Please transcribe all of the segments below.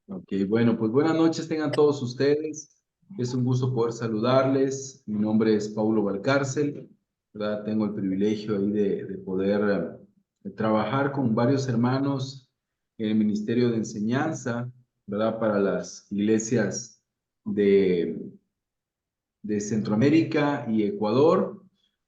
Ok, bueno, pues buenas noches tengan todos ustedes. Es un gusto poder saludarles. Mi nombre es Paulo Valcárcel, ¿verdad? Tengo el privilegio ahí de poder trabajar con varios hermanos en el Ministerio de Enseñanza, ¿verdad? Para las iglesias de, de Centroamérica y Ecuador,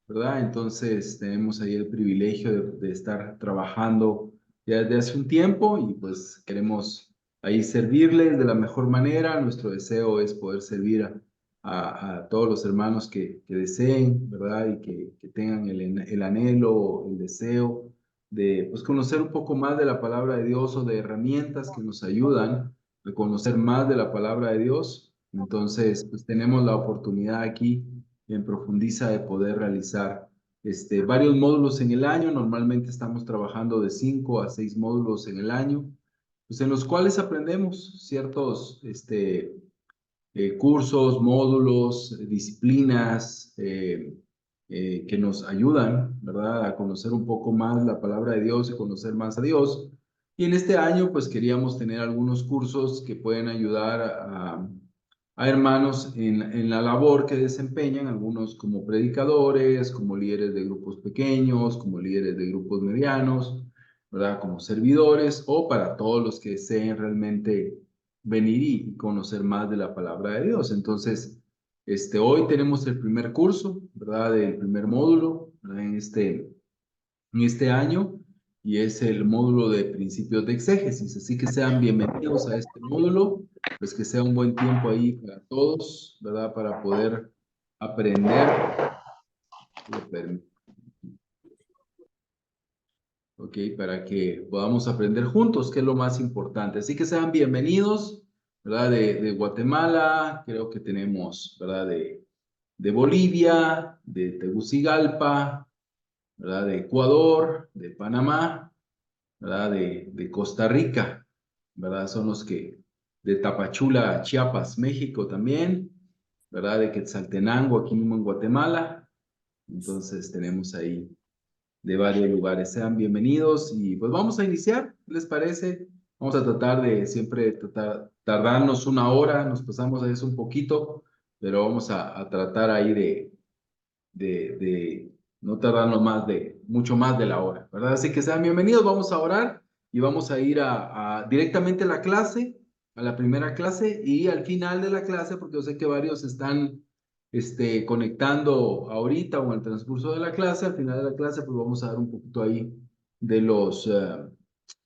¿verdad? Entonces tenemos ahí el privilegio de estar trabajando ya desde hace un tiempo y pues queremos ahí servirles de la mejor manera. Nuestro deseo es poder servir a todos los hermanos que deseen, ¿verdad? Y que tengan el anhelo, el deseo de pues, conocer un poco más de la palabra de Dios o de herramientas que nos ayudan a conocer más de la palabra de Dios. Entonces, pues tenemos la oportunidad aquí en Profundiza de poder realizar varios módulos en el año. Normalmente estamos trabajando de 5 a 6 módulos en el año, pues en los cuales aprendemos ciertos cursos, módulos, disciplinas que nos ayudan, ¿verdad? A conocer un poco más la palabra de Dios y conocer más a Dios. Y en este año, pues queríamos tener algunos cursos que pueden ayudar a hermanos en la labor que desempeñan, algunos como predicadores, como líderes de grupos pequeños, como líderes de grupos medianos, ¿verdad? Como servidores o para todos los que deseen realmente venir y conocer más de la palabra de Dios. Entonces, hoy tenemos el primer curso, ¿verdad? El primer módulo, ¿verdad? En este año y es el módulo de principios de exégesis. Así que sean bienvenidos a este módulo, pues que sea un buen tiempo ahí para todos, ¿verdad? Para poder aprender. Ok, para que podamos aprender juntos, que es lo más importante. Así que sean bienvenidos, ¿verdad? De Guatemala, creo que tenemos, ¿verdad? De Bolivia, de Tegucigalpa, ¿verdad? De Ecuador, de Panamá, ¿verdad? De Costa Rica, ¿verdad? Son los que, de Tapachula, Chiapas, México también, ¿verdad? De Quetzaltenango, aquí mismo en Guatemala. Entonces tenemos ahí de varios lugares. Sean bienvenidos y pues vamos a iniciar, ¿qué les parece? Vamos a tratar de siempre tardarnos una hora, nos pasamos a eso un poquito, pero vamos a tratar ahí de no tardarnos mucho más de la hora, ¿verdad? Así que sean bienvenidos, vamos a orar y vamos a ir directamente a la clase, a la primera clase y al final de la clase, porque yo sé que varios están conectando ahorita o en el transcurso de la clase, al final de la clase, pues vamos a dar un poquito ahí de los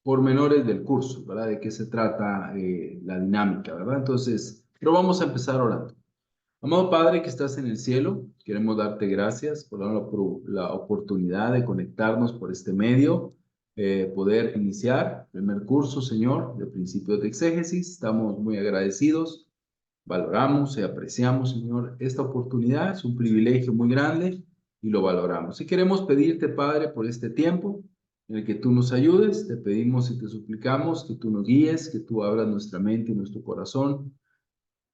pormenores del curso, ¿verdad? De qué se trata la dinámica, ¿verdad? Entonces, pero vamos a empezar orando. Amado Padre que estás en el cielo, queremos darte gracias por la oportunidad de conectarnos por este medio, poder iniciar el primer curso, Señor, de principios de exégesis. Estamos muy agradecidos, valoramos y apreciamos, Señor, esta oportunidad. Es un privilegio muy grande y lo valoramos. Y queremos pedirte, Padre, por este tiempo en el que tú nos ayudes. Te pedimos y te suplicamos que tú nos guíes, que tú abras nuestra mente y nuestro corazón.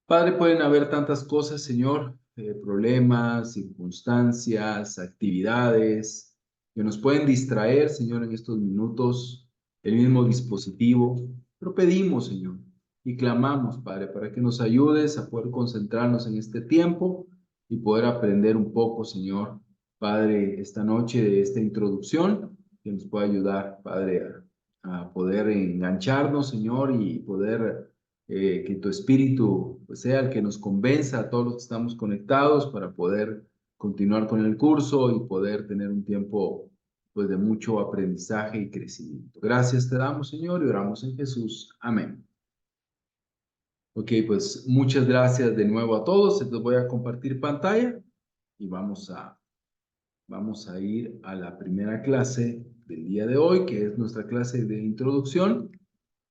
Padre, pueden haber tantas cosas, Señor, problemas, circunstancias, actividades que nos pueden distraer, Señor, en estos minutos, el mismo dispositivo, pero pedimos, Señor, y clamamos, Padre, para que nos ayudes a poder concentrarnos en este tiempo y poder aprender un poco, Señor, Padre, esta noche de esta introducción, que nos pueda ayudar, Padre, a poder engancharnos, Señor, y poder que tu espíritu pues, sea el que nos convenza a todos los que estamos conectados para poder continuar con el curso y poder tener un tiempo pues, de mucho aprendizaje y crecimiento. Gracias te damos, Señor, y oramos en Jesús. Amén. Ok, pues muchas gracias de nuevo a todos. Entonces voy a compartir pantalla y vamos a ir a la primera clase del día de hoy, que es nuestra clase de introducción,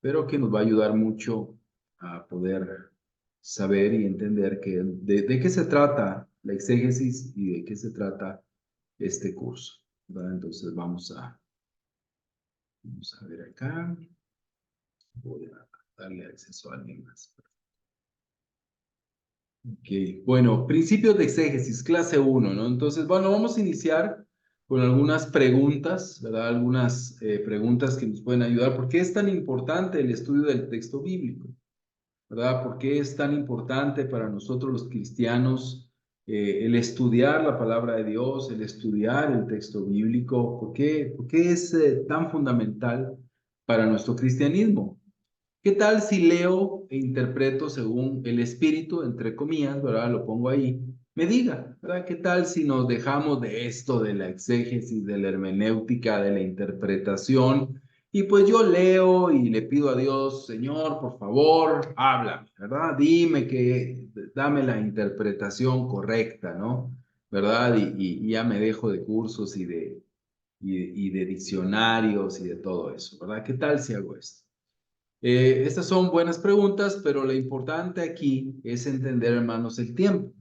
pero que nos va a ayudar mucho a poder saber y entender de qué se trata la exégesis y de qué se trata este curso, ¿verdad? Entonces vamos a ver acá. Voy a darle acceso a alguien más. Ok, bueno, principios de exégesis, clase 1, ¿no? Entonces, bueno, vamos a iniciar con algunas preguntas, ¿verdad? Algunas preguntas que nos pueden ayudar. ¿Por qué es tan importante el estudio del texto bíblico? ¿Verdad? ¿Por qué es tan importante para nosotros los cristianos el estudiar la palabra de Dios, el estudiar el texto bíblico? Por qué es tan fundamental para nuestro cristianismo? ¿Qué tal si leo e interpreto según el Espíritu, entre comillas, ¿verdad? Lo pongo ahí, me diga, ¿verdad? ¿Qué tal si nos dejamos de esto, de la exégesis, de la hermenéutica, de la interpretación? Y pues yo leo y le pido a Dios, Señor, por favor, háblame, ¿verdad? Dime dame la interpretación correcta, ¿no? ¿Verdad? Y ya me dejo de cursos y de diccionarios y de todo eso, ¿verdad? ¿Qué tal si hago esto? Estas son buenas preguntas, pero lo importante aquí es entender, hermanos, el tiempo.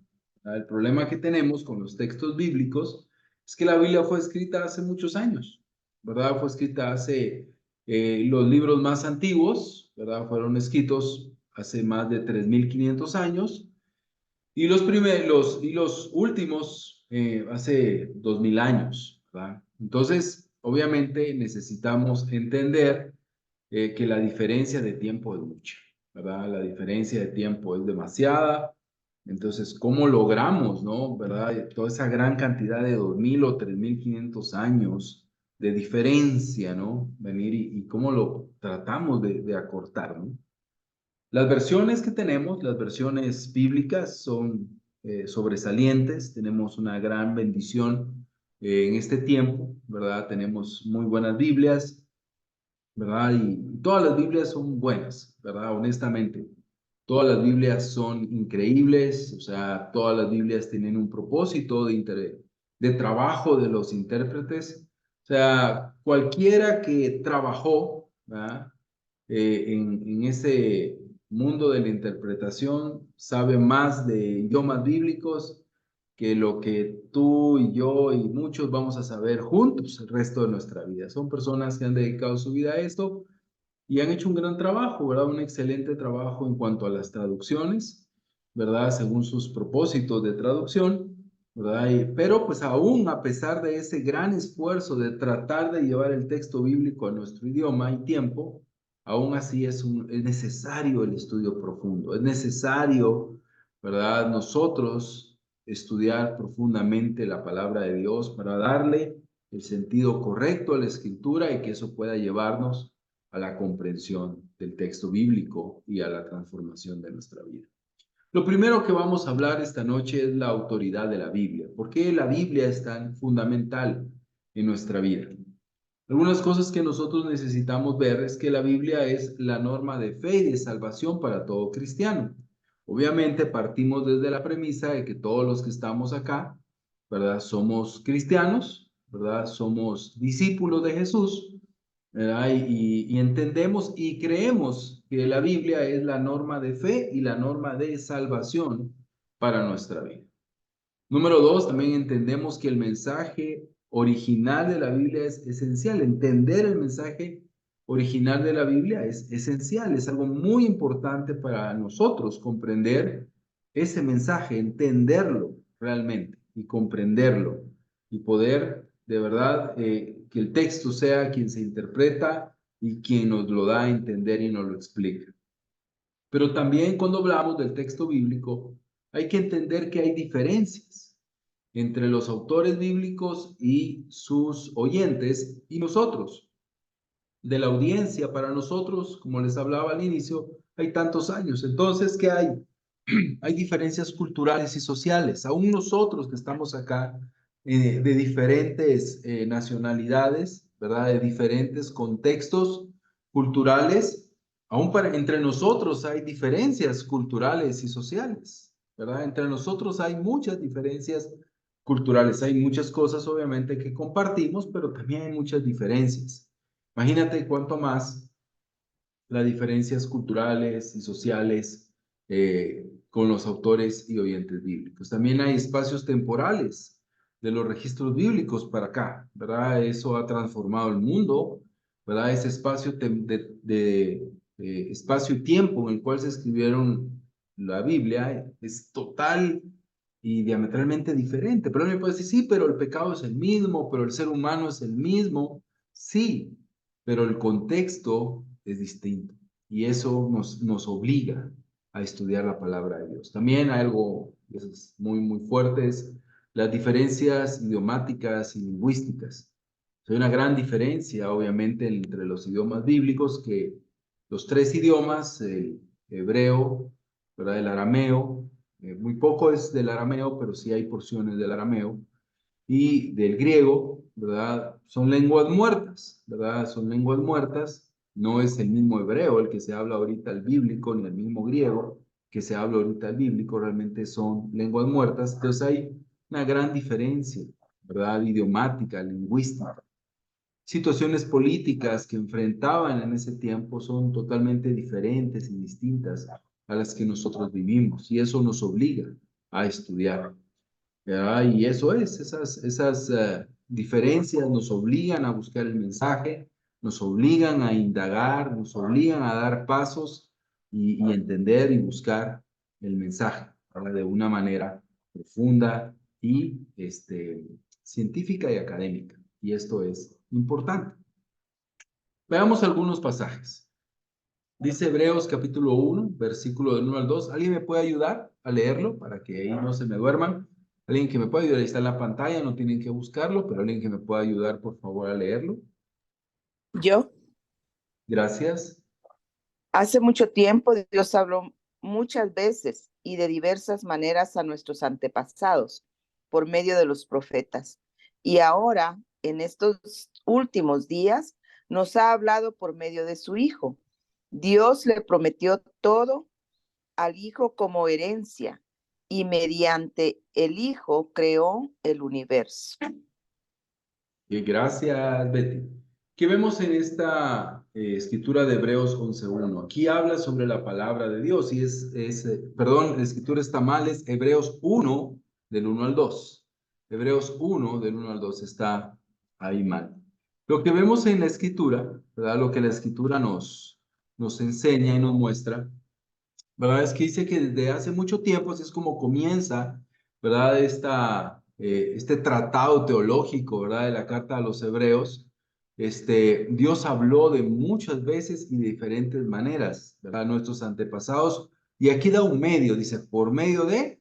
El problema que tenemos con los textos bíblicos es que la Biblia fue escrita hace muchos años, ¿verdad? Fue escrita hace los libros más antiguos, ¿verdad? Fueron escritos hace más de 3.500 años y los últimos hace 2.000 años, ¿verdad? Entonces, obviamente necesitamos entender que la diferencia de tiempo es mucha, ¿verdad? La diferencia de tiempo es demasiada. Entonces, ¿cómo logramos, no? ¿Verdad? Toda esa gran cantidad de 2.000 o 3.500 años de diferencia, ¿no? Venir y cómo lo tratamos de acortar, ¿no? Las versiones que tenemos, las versiones bíblicas, son sobresalientes. Tenemos una gran bendición en este tiempo, ¿verdad? Tenemos muy buenas Biblias, ¿verdad? Y todas las Biblias son buenas, ¿verdad? Honestamente, todas las Biblias son increíbles, o sea, todas las Biblias tienen un propósito de trabajo de los intérpretes, o sea, cualquiera que trabajó, ¿verdad? En ese mundo de la interpretación sabe más de idiomas bíblicos que lo que tú y yo y muchos vamos a saber juntos el resto de nuestra vida. Son personas que han dedicado su vida a esto y han hecho un gran trabajo, ¿verdad? Un excelente trabajo en cuanto a las traducciones, ¿verdad? Según sus propósitos de traducción, ¿verdad? Pero pues aún a pesar de ese gran esfuerzo de tratar de llevar el texto bíblico a nuestro idioma y tiempo, aún así es necesario el estudio profundo, es necesario, ¿verdad? Nosotros estudiar profundamente la palabra de Dios para darle el sentido correcto a la escritura y que eso pueda llevarnos a la comprensión del texto bíblico y a la transformación de nuestra vida. Lo primero que vamos a hablar esta noche es la autoridad de la Biblia. ¿Por qué la Biblia es tan fundamental en nuestra vida? Algunas cosas que nosotros necesitamos ver es que la Biblia es la norma de fe y de salvación para todo cristiano. Obviamente partimos desde la premisa de que todos los que estamos acá, ¿verdad? Somos cristianos, ¿verdad? Somos discípulos de Jesús, ¿verdad? Y entendemos y creemos que la Biblia es la norma de fe y la norma de salvación para nuestra vida. Número dos, también entendemos que el mensaje original de la Biblia es esencial. Entender el mensaje original de la Biblia es esencial, es algo muy importante para nosotros comprender ese mensaje, entenderlo realmente y comprenderlo y poder de verdad que el texto sea quien se interpreta y quien nos lo da a entender y nos lo explica. Pero también cuando hablamos del texto bíblico, hay que entender que hay diferencias entre los autores bíblicos y sus oyentes y nosotros. De la audiencia para nosotros, como les hablaba al inicio, hay tantos años. Entonces, ¿qué hay? Hay diferencias culturales y sociales. Aún nosotros que estamos acá, de diferentes nacionalidades, ¿verdad? De diferentes contextos culturales, aún entre nosotros hay diferencias culturales y sociales, ¿verdad? Entre nosotros hay muchas diferencias culturales. Hay muchas cosas, obviamente, que compartimos, pero también hay muchas diferencias. Imagínate cuánto más las diferencias culturales y sociales con los autores y oyentes bíblicos. También hay espacios temporales de los registros bíblicos para acá, ¿verdad? Eso ha transformado el mundo, ¿verdad? Ese espacio de espacio y tiempo en el cual se escribieron la Biblia es total y diametralmente diferente. Pero me puede decir, sí, pero el pecado es el mismo, pero el ser humano es el mismo. Sí, pero el contexto es distinto y eso nos obliga a estudiar la palabra de Dios. También hay algo que es muy, muy fuerte, es las diferencias idiomáticas y lingüísticas. Hay una gran diferencia, obviamente, entre los idiomas bíblicos, que los tres idiomas, el hebreo, ¿verdad? El arameo, muy poco es del arameo, pero sí hay porciones del arameo, y del griego, ¿verdad? Son lenguas muertas, ¿verdad? Son lenguas muertas, no es el mismo hebreo el que se habla ahorita el bíblico, ni el mismo griego que se habla ahorita el bíblico, realmente son lenguas muertas, entonces hay una gran diferencia, ¿verdad? Idiomática, lingüística. Situaciones políticas que enfrentaban en ese tiempo son totalmente diferentes y distintas a las que nosotros vivimos, y eso nos obliga a estudiar. ¿Verdad? Y eso es, esas diferencias nos obligan a buscar el mensaje, nos obligan a indagar, nos obligan a dar pasos y entender y buscar el mensaje, ¿verdad? De una manera profunda y científica y académica. Y esto es importante. Veamos algunos pasajes. Dice Hebreos capítulo 1, versículo del 1 al 2. ¿Alguien me puede ayudar a leerlo para que ahí no se me duerman? Alguien que me pueda ayudar, ahí está en la pantalla, no tienen que buscarlo, pero alguien que me pueda ayudar, por favor, a leerlo. Yo, Gracias. hace mucho tiempo, Dios habló muchas veces y de diversas maneras a nuestros antepasados por medio de los profetas. Y ahora, en estos últimos días, nos ha hablado por medio de su Hijo. Dios le prometió todo al Hijo como herencia y mediante el Hijo creó el universo. Y gracias, Betty. ¿Qué vemos en esta escritura de Hebreos 11:1? Aquí habla sobre la palabra de Dios y perdón, la escritura está mal, es Hebreos 1 del 1 al 2. Hebreos 1 del 1 al 2 está ahí mal. Lo que vemos en la escritura, ¿verdad? Lo que la escritura nos enseña y nos muestra, ¿verdad? Es que dice que desde hace mucho tiempo, así es como comienza, ¿verdad? Este tratado teológico, ¿verdad? De la carta a los hebreos. Dios habló de muchas veces y de diferentes maneras, ¿verdad? Nuestros antepasados. Y aquí da un medio, dice, por medio de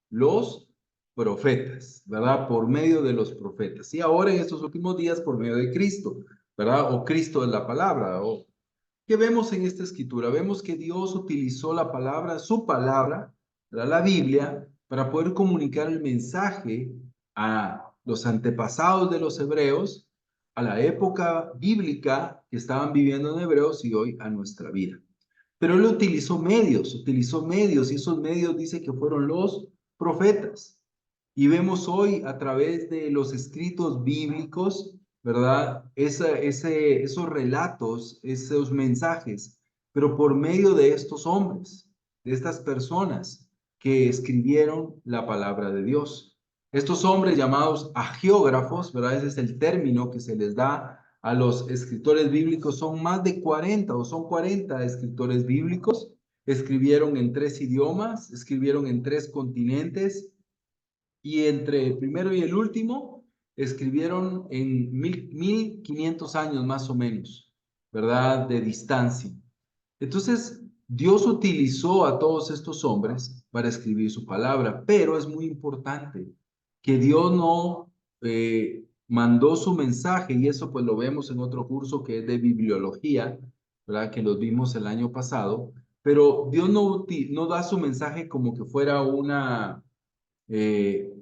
los profetas, ¿verdad? Por medio de los profetas. Y ahora en estos últimos días, por medio de Cristo, ¿verdad? O Cristo es la palabra, o ¿qué vemos en esta escritura? Vemos que Dios utilizó la palabra, su palabra, la Biblia, para poder comunicar el mensaje a los antepasados de los hebreos, a la época bíblica que estaban viviendo en hebreos y hoy a nuestra vida. Pero él utilizó medios y esos medios dice que fueron los profetas. Y vemos hoy a través de los escritos bíblicos, ¿verdad? Esos relatos, esos mensajes, pero por medio de estos hombres, de estas personas que escribieron la palabra de Dios. Estos hombres llamados agiógrafos, ¿verdad? Ese es el término que se les da a los escritores bíblicos. Son más de 40 o son 40 escritores bíblicos. Escribieron en 3 idiomas, escribieron en 3 continentes y entre el primero y el último escribieron en 1500 años más o menos, ¿verdad? De distancia. Entonces, Dios utilizó a todos estos hombres para escribir su palabra, pero es muy importante que Dios no mandó su mensaje, y eso pues lo vemos en otro curso que es de bibliología, ¿verdad? Que los vimos el año pasado, pero Dios no da su mensaje como que fuera eh,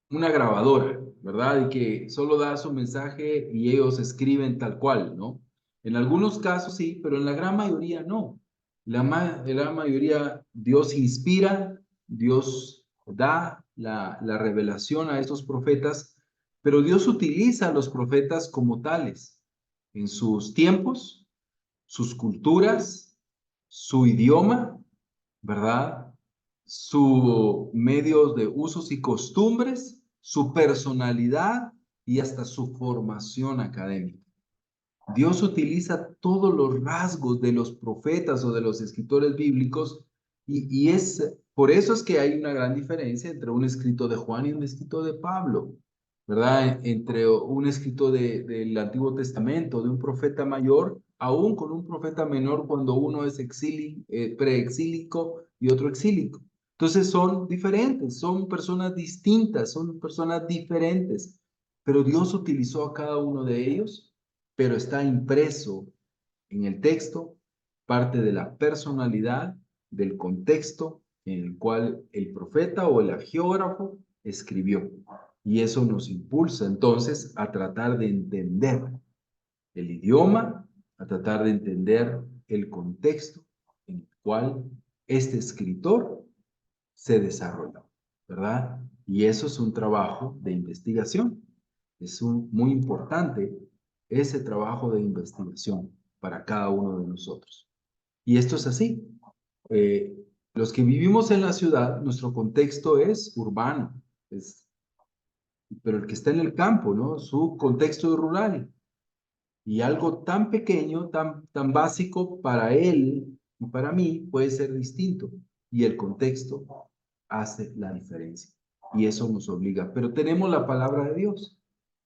una grabadora, ¿verdad? Y que solo da su mensaje y ellos escriben tal cual, ¿no? En algunos casos sí, pero en la gran mayoría no. En la mayoría Dios inspira, Dios da la revelación a estos profetas, pero Dios utiliza a los profetas como tales, en sus tiempos, sus culturas, su idioma, ¿verdad? Sus medios de usos y costumbres, su personalidad y hasta su formación académica. Dios utiliza todos los rasgos de los profetas o de los escritores bíblicos y es Por eso es que hay una gran diferencia entre un escrito de Juan y un escrito de Pablo, ¿verdad? Entre un escrito del Antiguo Testamento, de un profeta mayor, aún con un profeta menor cuando uno es preexílico y otro exílico. Entonces son diferentes, son personas distintas, son personas diferentes, pero Dios utilizó a cada uno de ellos, pero está impreso en el texto parte de la personalidad, del contexto en el cual el profeta o el agiógrafo escribió. Y eso nos impulsa entonces a tratar de entender el idioma, a tratar de entender el contexto en el cual este escritor se desarrolló, ¿verdad? Y eso es un trabajo de investigación. Es muy importante ese trabajo de investigación para cada uno de nosotros. Y esto es así. Eh, los que vivimos en la ciudad, nuestro contexto es urbano, pero el que está en el campo, ¿no? Su contexto es rural. Y algo tan pequeño, tan básico para él y para mí puede ser distinto. Y el contexto hace la diferencia. Y eso nos obliga. Pero tenemos la palabra de Dios,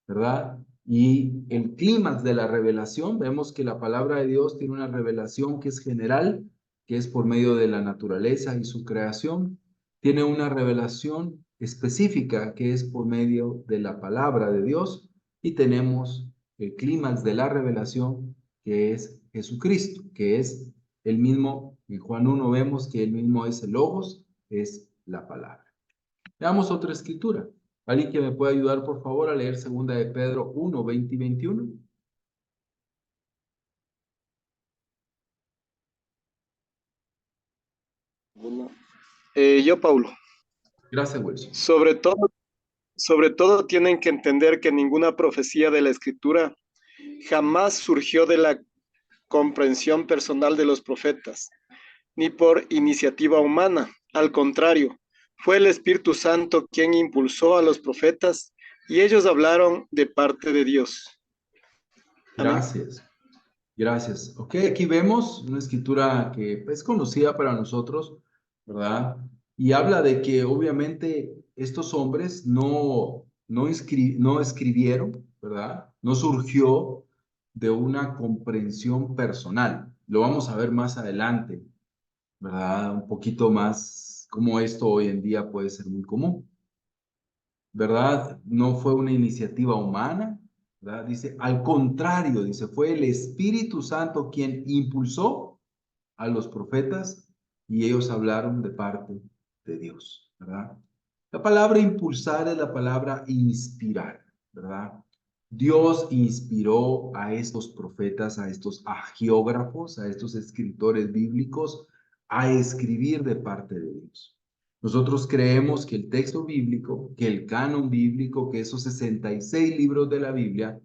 ¿verdad? Y el clímax de la revelación, vemos que la palabra de Dios tiene una revelación que es general, que es por medio de la naturaleza y su creación. Tiene una revelación específica, que es por medio de la palabra de Dios. Y tenemos el clímax de la revelación, que es Jesucristo, que es el mismo. En Juan 1 vemos que el mismo es el Logos, es la palabra. Veamos otra escritura. ¿Alguien que me pueda ayudar, por favor, a leer 2 de Pedro 1, 20 y 21? Yo, Paulo, Gracias, Wilson. sobre todo tienen que entender que ninguna profecía de la Escritura jamás surgió de la comprensión personal de los profetas, ni por iniciativa humana. Al contrario, fue el Espíritu Santo quien impulsó a los profetas y ellos hablaron de parte de Dios. Amén. Gracias. Gracias. Ok, aquí vemos una escritura que es conocida para nosotros, ¿verdad? Y habla de que obviamente estos hombres no escribieron, ¿verdad? No surgió de una comprensión personal. Lo vamos a ver más adelante, ¿verdad? Un poquito más cómo esto hoy en día puede ser muy común, ¿verdad? No fue una iniciativa humana, ¿verdad? Dice, al contrario, dice, fue el Espíritu Santo quien impulsó a los profetas y ellos hablaron de parte de Dios, ¿verdad? La palabra impulsar es la palabra inspirar, ¿verdad? Dios inspiró a estos profetas, a estos agiógrafos, a estos escritores bíblicos a escribir de parte de Dios. Nosotros creemos que el texto bíblico, que el canon bíblico, que esos 66 libros de la Biblia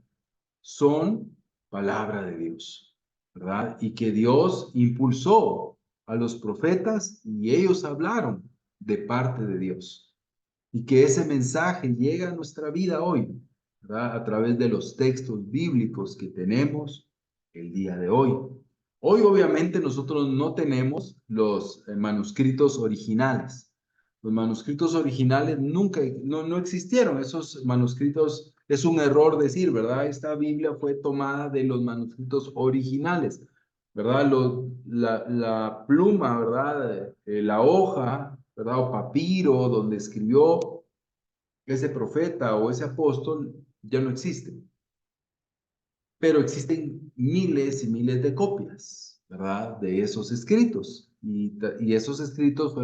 son palabra de Dios, ¿verdad? Y que Dios impulsó a los profetas y ellos hablaron de parte de Dios. Y que ese mensaje llega a nuestra vida hoy, ¿verdad? A través de los textos bíblicos que tenemos el día de hoy. Hoy obviamente nosotros no tenemos los manuscritos originales. Los manuscritos originales nunca, no existieron. Esos manuscritos, es un error decir, ¿verdad? Esta Biblia fue tomada de los manuscritos originales, ¿verdad? La pluma, ¿verdad? La hoja, ¿verdad? O papiro donde escribió ese profeta o ese apóstol ya no existe. Pero existen miles y miles de copias, ¿verdad? De esos escritos. Y esos escritos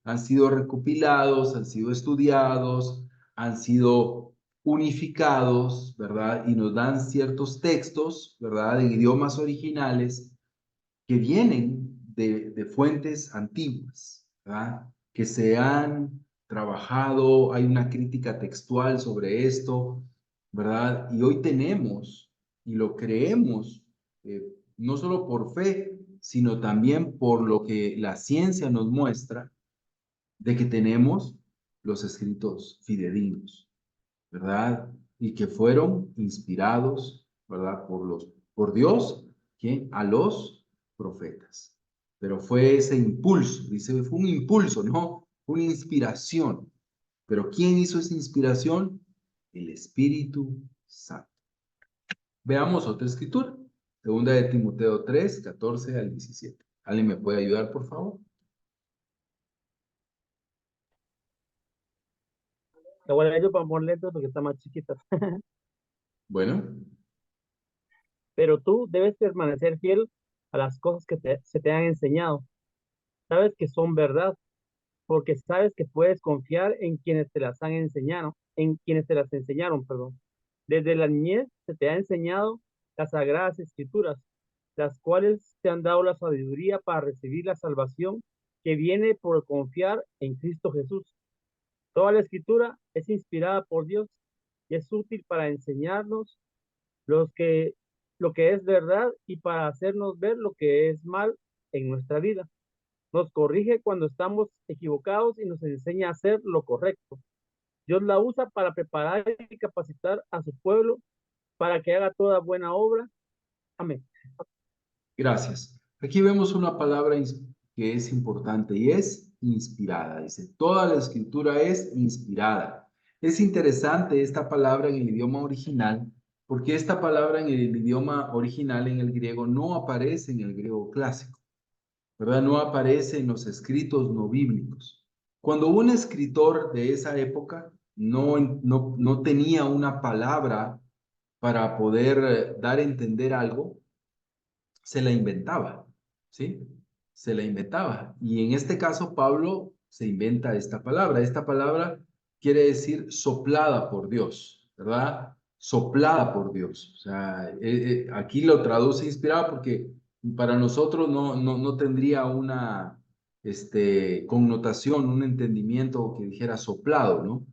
han sido recopilados, han sido estudiados, han sido unificados, ¿verdad? Y nos dan ciertos textos, ¿verdad? En idiomas originales que vienen de fuentes antiguas, ¿verdad? Que se han trabajado, hay una crítica textual sobre esto, ¿verdad? Y hoy tenemos, y lo creemos, no solo por fe, sino también por lo que la ciencia nos muestra, de que tenemos los escritos fidedignos, ¿verdad? Y que fueron inspirados, ¿verdad? Por Dios, ¿quién? A los profetas. pero fue ese impulso, dice, fue un impulso, no, fue una inspiración. Pero ¿quién hizo esa inspiración? El Espíritu Santo. Veamos otra escritura. Segunda de Timoteo 3, 14 al 17. ¿Alguien me puede ayudar, por favor? La voy a leer yo para poner letras porque está más chiquita. Bueno, Pero tú debes permanecer fiel a las cosas que se te han enseñado. Sabes que son verdad, porque sabes que puedes confiar en quienes te las han enseñado, en quienes te las enseñaron, perdón. Desde la niñez se te ha enseñado las sagradas escrituras, las cuales te han dado la sabiduría para recibir la salvación que viene por confiar en Cristo Jesús. Toda la escritura es inspirada por Dios y es útil para enseñarnos los que, lo que es verdad y para hacernos ver lo que es mal en nuestra vida. Nos corrige cuando estamos equivocados y nos enseña a hacer lo correcto. Dios la usa para preparar y capacitar a su pueblo para que haga toda buena obra. Amén. gracias. Aquí vemos una palabra que es importante y es inspirada. Dice, toda la escritura es inspirada. Es interesante esta palabra en el idioma original, porque esta palabra en el idioma original, en el griego, no aparece en el griego clásico, ¿verdad? No aparece en los escritos no bíblicos. Cuando un escritor de esa época no tenía una palabra para poder dar a entender algo, se la inventaba, ¿sí? Se la inventaba. Y en este caso, Pablo se inventa esta palabra. Esta palabra quiere decir soplada por Dios, ¿verdad? Soplada por Dios. O sea, aquí lo traduce inspirado porque para nosotros no tendría una connotación, un entendimiento que dijera soplado, ¿no?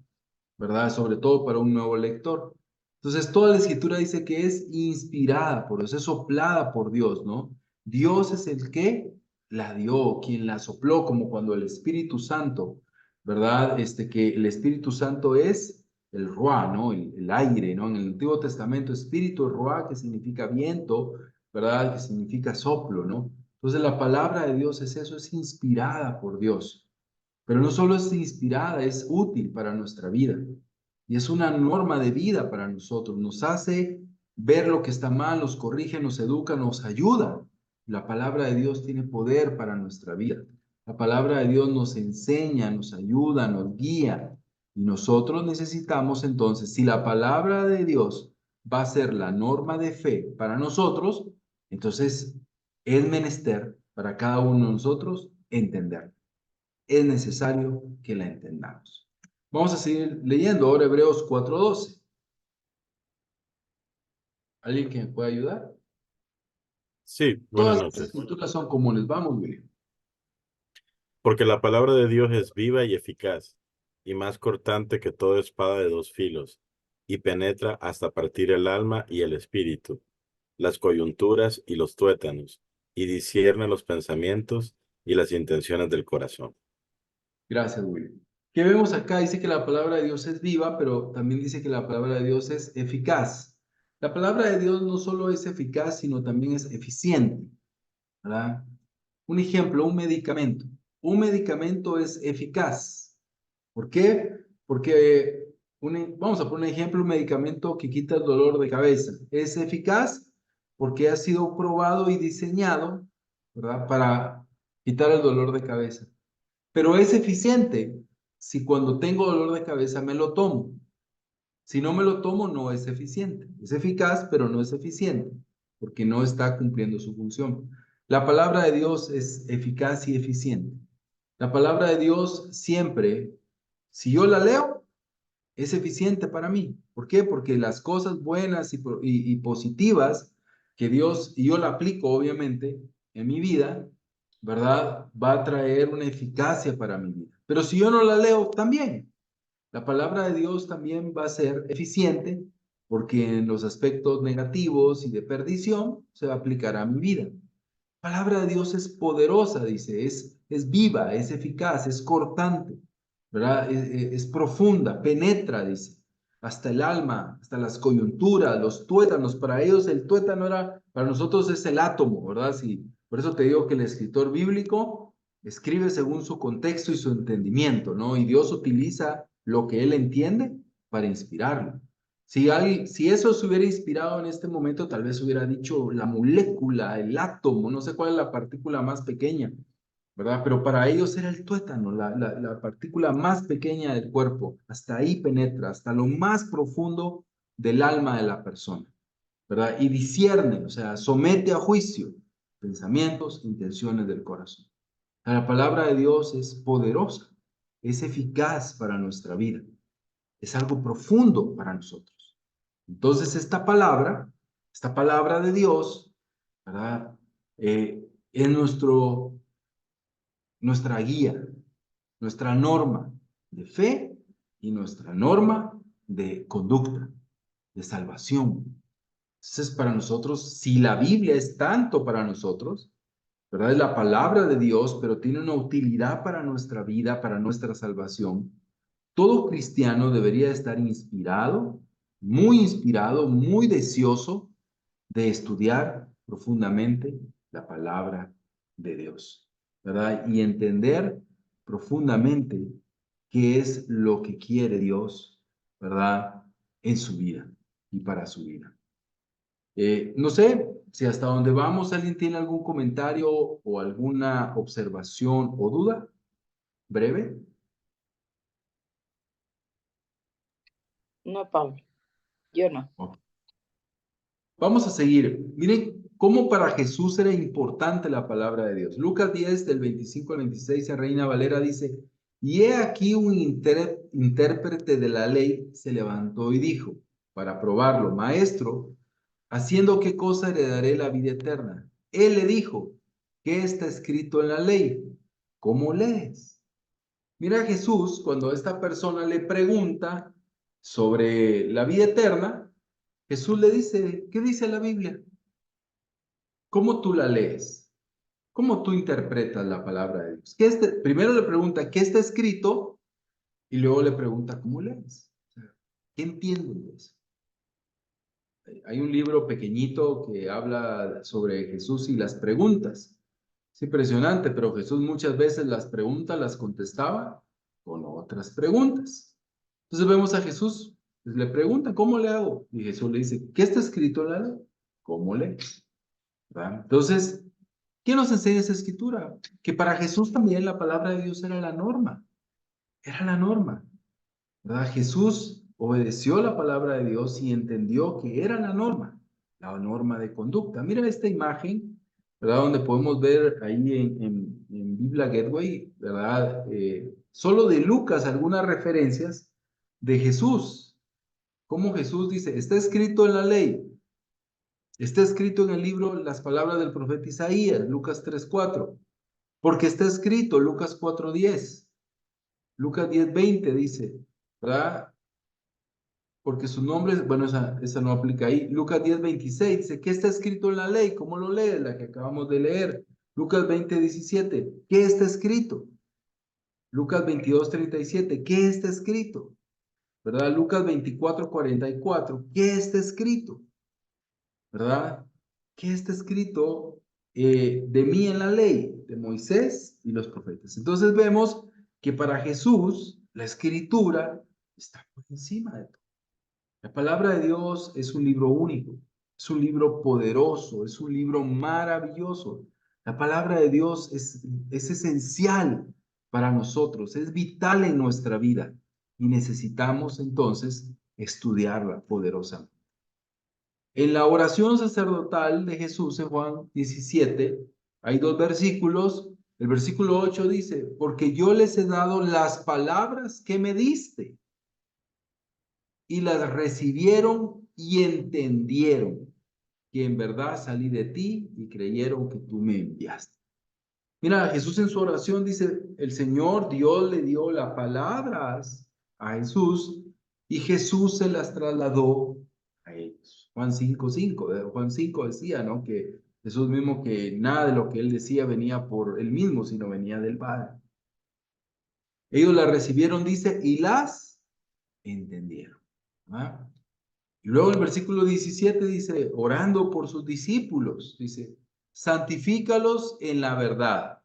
¿Verdad? Sobre todo para un nuevo lector. Entonces, toda la escritura dice que es inspirada por Dios, es soplada por Dios, ¿no? Dios es el que la dio, quien la sopló, como cuando el Espíritu Santo, ¿verdad? Que el Espíritu Santo es el Ruá, ¿no? El aire, ¿no? En el Antiguo Testamento, Espíritu Ruá, que significa viento, ¿verdad? Que significa soplo, ¿no? Entonces, la palabra de Dios es eso, es inspirada por Dios. Pero no solo es inspirada, es útil para nuestra vida. Y es una norma de vida para nosotros. Nos hace ver lo que está mal, nos corrige, nos educa, nos ayuda. La palabra de Dios tiene poder para nuestra vida. La palabra de Dios nos enseña, nos ayuda, nos guía. Y nosotros necesitamos entonces, si la palabra de Dios va a ser la norma de fe para nosotros, entonces es menester para cada uno de nosotros entender. Es necesario que la entendamos. Vamos a seguir leyendo ahora Hebreos 4:12. ¿Alguien que me pueda ayudar? Sí, buenas Todas las noches. escrituras son comunes. Vamos, William. Porque la palabra de Dios es viva y eficaz, y más cortante que toda espada de dos filos, y penetra hasta partir el alma y el espíritu, las coyunturas y los tuétanos, y discierne los pensamientos y las intenciones del corazón. Gracias, William. ¿Qué vemos acá? Dice que la palabra de Dios es viva, pero también dice que la palabra de Dios es eficaz. La palabra de Dios no solo es eficaz, sino también es eficiente, ¿verdad? Un ejemplo, un medicamento. Un medicamento es eficaz. ¿Por qué? Porque, vamos a poner un ejemplo, un medicamento que quita el dolor de cabeza. Es eficaz porque ha sido probado y diseñado, ¿verdad? Para quitar el dolor de cabeza. Pero es eficiente si cuando tengo dolor de cabeza me lo tomo. Si no me lo tomo, no es eficiente. Es eficaz, pero no es eficiente, porque no está cumpliendo su función. La palabra de Dios es eficaz y eficiente. La palabra de Dios siempre, si yo la leo, es eficiente para mí. ¿Por qué? Porque las cosas buenas y positivas que Dios, y yo la aplico obviamente en mi vida, ¿verdad? Va a traer una eficacia para mi vida. Pero si yo no la leo, también. La palabra de Dios también va a ser eficiente porque en los aspectos negativos y de perdición se va a aplicar a mi vida. La palabra de Dios es poderosa, dice, es viva, es eficaz, es cortante, ¿verdad? Es profunda, penetra, dice, hasta el alma, hasta las coyunturas, los tuétanos. Para ellos el tuétano era, para nosotros es el átomo, ¿verdad? Sí, por eso te digo que el escritor bíblico escribe según su contexto y su entendimiento, ¿no? Y Dios utiliza lo que él entiende para inspirarlo. Si eso se hubiera inspirado en este momento, tal vez hubiera dicho la molécula, el átomo, no sé cuál es la partícula más pequeña, ¿verdad? Pero para ellos era el tuétano, la partícula más pequeña del cuerpo. Hasta ahí penetra, hasta lo más profundo del alma de la persona, ¿verdad? Y discierne, o sea, somete a juicio pensamientos, intenciones del corazón. La palabra de Dios es poderosa, es eficaz para nuestra vida, es algo profundo para nosotros. Entonces, esta palabra de Dios, ¿verdad? Es nuestra guía, nuestra norma de fe y nuestra norma de conducta, de salvación. Entonces, para nosotros, si la Biblia es tanto para nosotros, ¿verdad? Es la palabra de Dios, pero tiene una utilidad para nuestra vida, para nuestra salvación. Todo cristiano debería estar inspirado, muy deseoso de estudiar profundamente la palabra de Dios, ¿verdad? Y entender profundamente qué es lo que quiere Dios, ¿verdad? En su vida y para su vida. No sé si hasta donde vamos alguien tiene algún comentario o alguna observación o duda breve. No, Pablo, yo no. Ok. Vamos a seguir. Miren cómo para Jesús era importante la palabra de Dios. Lucas 10, del 25 al 26, en Reina Valera dice, y he aquí un intérprete de la ley se levantó y dijo, para probarlo, maestro, ¿haciendo qué cosa heredaré la vida eterna? Él le dijo, ¿qué está escrito en la ley? ¿Cómo lees? Mira Jesús, cuando esta persona le pregunta sobre la vida eterna, Jesús le dice, ¿qué dice la Biblia? ¿Cómo tú la lees? ¿Cómo tú interpretas la palabra de Dios? Primero le pregunta, ¿qué está escrito? Y luego le pregunta, ¿cómo lees? O sea, ¿qué entiendes de eso? Hay un libro pequeñito que habla sobre Jesús y las preguntas. Es impresionante, pero Jesús muchas veces las preguntas las contestaba con otras preguntas. Entonces vemos a Jesús, le pregunta, ¿cómo le hago? Y Jesús le dice, ¿qué está escrito en la ley? ¿Cómo lees? ¿Verdad? Entonces, ¿qué nos enseña esa escritura? Que para Jesús también la palabra de Dios era la norma. Era la norma. ¿Verdad? Jesús obedeció la palabra de Dios y entendió que era la norma de conducta. Mira esta imagen, ¿verdad? Donde podemos ver ahí en Biblia Gateway, ¿verdad? Solo de Lucas algunas referencias de Jesús. Como Jesús dice, está escrito en la ley, está escrito en el libro las palabras del profeta Isaías, Lucas 3:4, porque está escrito, Lucas 4:10, Lucas 10:20 dice, ¿verdad? Porque su nombre, bueno, esa no aplica ahí. Lucas 10:26 dice, ¿qué está escrito en la ley? ¿Cómo lo lees? La que acabamos de leer. Lucas 20:17, ¿qué está escrito? Lucas 22:37, ¿qué está escrito? ¿Verdad? Lucas 24:44, ¿qué está escrito? ¿Verdad? ¿Qué está escrito de mí en la ley? De Moisés y los profetas. Entonces vemos que para Jesús la escritura está por encima de todo. La palabra de Dios es un libro único, es un libro poderoso, es un libro maravilloso. La palabra de Dios es esencial para nosotros, es vital en nuestra vida y necesitamos entonces estudiarla poderosamente. En la oración sacerdotal de Jesús en Juan 17 hay dos versículos. El versículo 8 dice, porque yo les he dado las palabras que me diste y las recibieron y entendieron que en verdad salí de ti y creyeron que tú me enviaste. Mira, Jesús en su oración dice, el Señor Dios le dio las palabras a Jesús y Jesús se las trasladó a ellos. Juan 5:5, Juan 5 decía, ¿no? Que Jesús mismo que nada de lo que él decía venía por él mismo, sino venía del Padre. Ellos las recibieron, dice, y las entendieron. ¿Ah? Y luego el versículo 17 dice, orando por sus discípulos, dice, santifícalos en la verdad.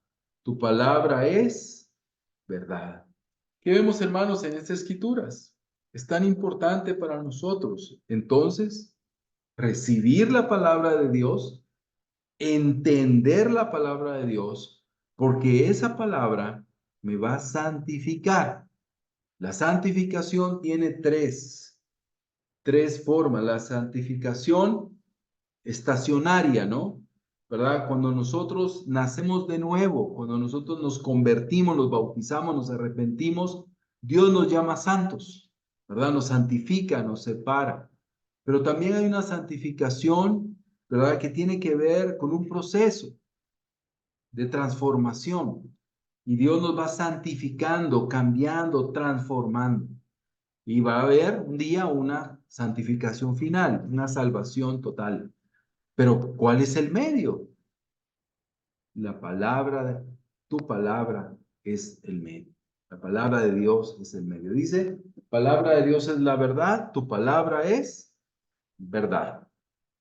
Tu palabra es verdad. ¿Qué vemos, hermanos, en estas escrituras? Es tan importante para nosotros. Entonces, recibir la palabra de Dios, entender la palabra de Dios, porque esa palabra me va a santificar. La santificación tiene tres formas. La santificación estacionaria, ¿no? ¿Verdad? Cuando nosotros nacemos de nuevo, cuando nosotros nos convertimos, nos bautizamos, nos arrepentimos, Dios nos llama santos, ¿verdad? Nos santifica, nos separa. Pero también hay una santificación, ¿verdad? Que tiene que ver con un proceso de transformación. Y Dios nos va santificando, cambiando, transformando. Y va a haber un día una santificación final, una salvación total. Pero ¿cuál es el medio? La palabra, tu palabra es el medio. La palabra de Dios es el medio. Dice, palabra de Dios es la verdad, tu palabra es verdad.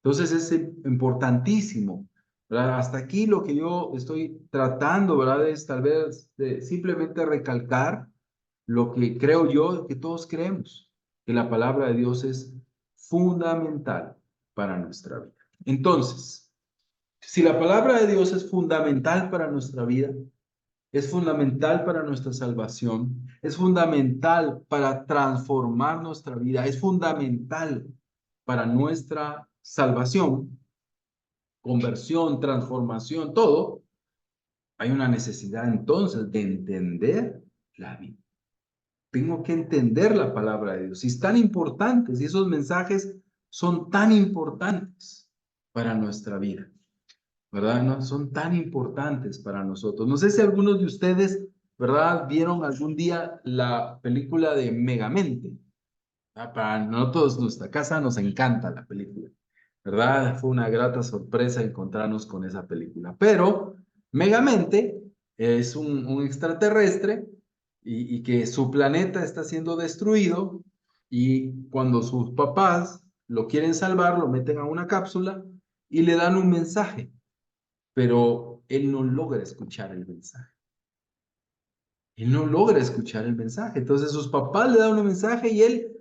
Entonces es importantísimo, ¿verdad? Hasta aquí lo que yo estoy tratando, ¿verdad? Es tal vez simplemente recalcar lo que creo yo, que todos creemos, que la palabra de Dios es fundamental para nuestra vida. Entonces, si la palabra de Dios es fundamental para nuestra vida, es fundamental para nuestra salvación, es fundamental para transformar nuestra vida, es fundamental para nuestra salvación, conversión, transformación, todo, hay una necesidad entonces de entender la Biblia. Tengo que entender la palabra de Dios. Si es tan importante, si esos mensajes son tan importantes para nuestra vida, ¿verdad? No, son tan importantes para nosotros. No sé si algunos de ustedes, ¿verdad? Vieron algún día la película de Megamente. Para nosotros, nuestra casa, nos encanta la película, ¿verdad? Fue una grata sorpresa encontrarnos con esa película. Pero Megamente es un extraterrestre y que su planeta está siendo destruido y cuando sus papás lo quieren salvar, lo meten a una cápsula y le dan un mensaje, pero él no logra escuchar el mensaje. Él no logra escuchar el mensaje. Entonces sus papás le dan un mensaje y él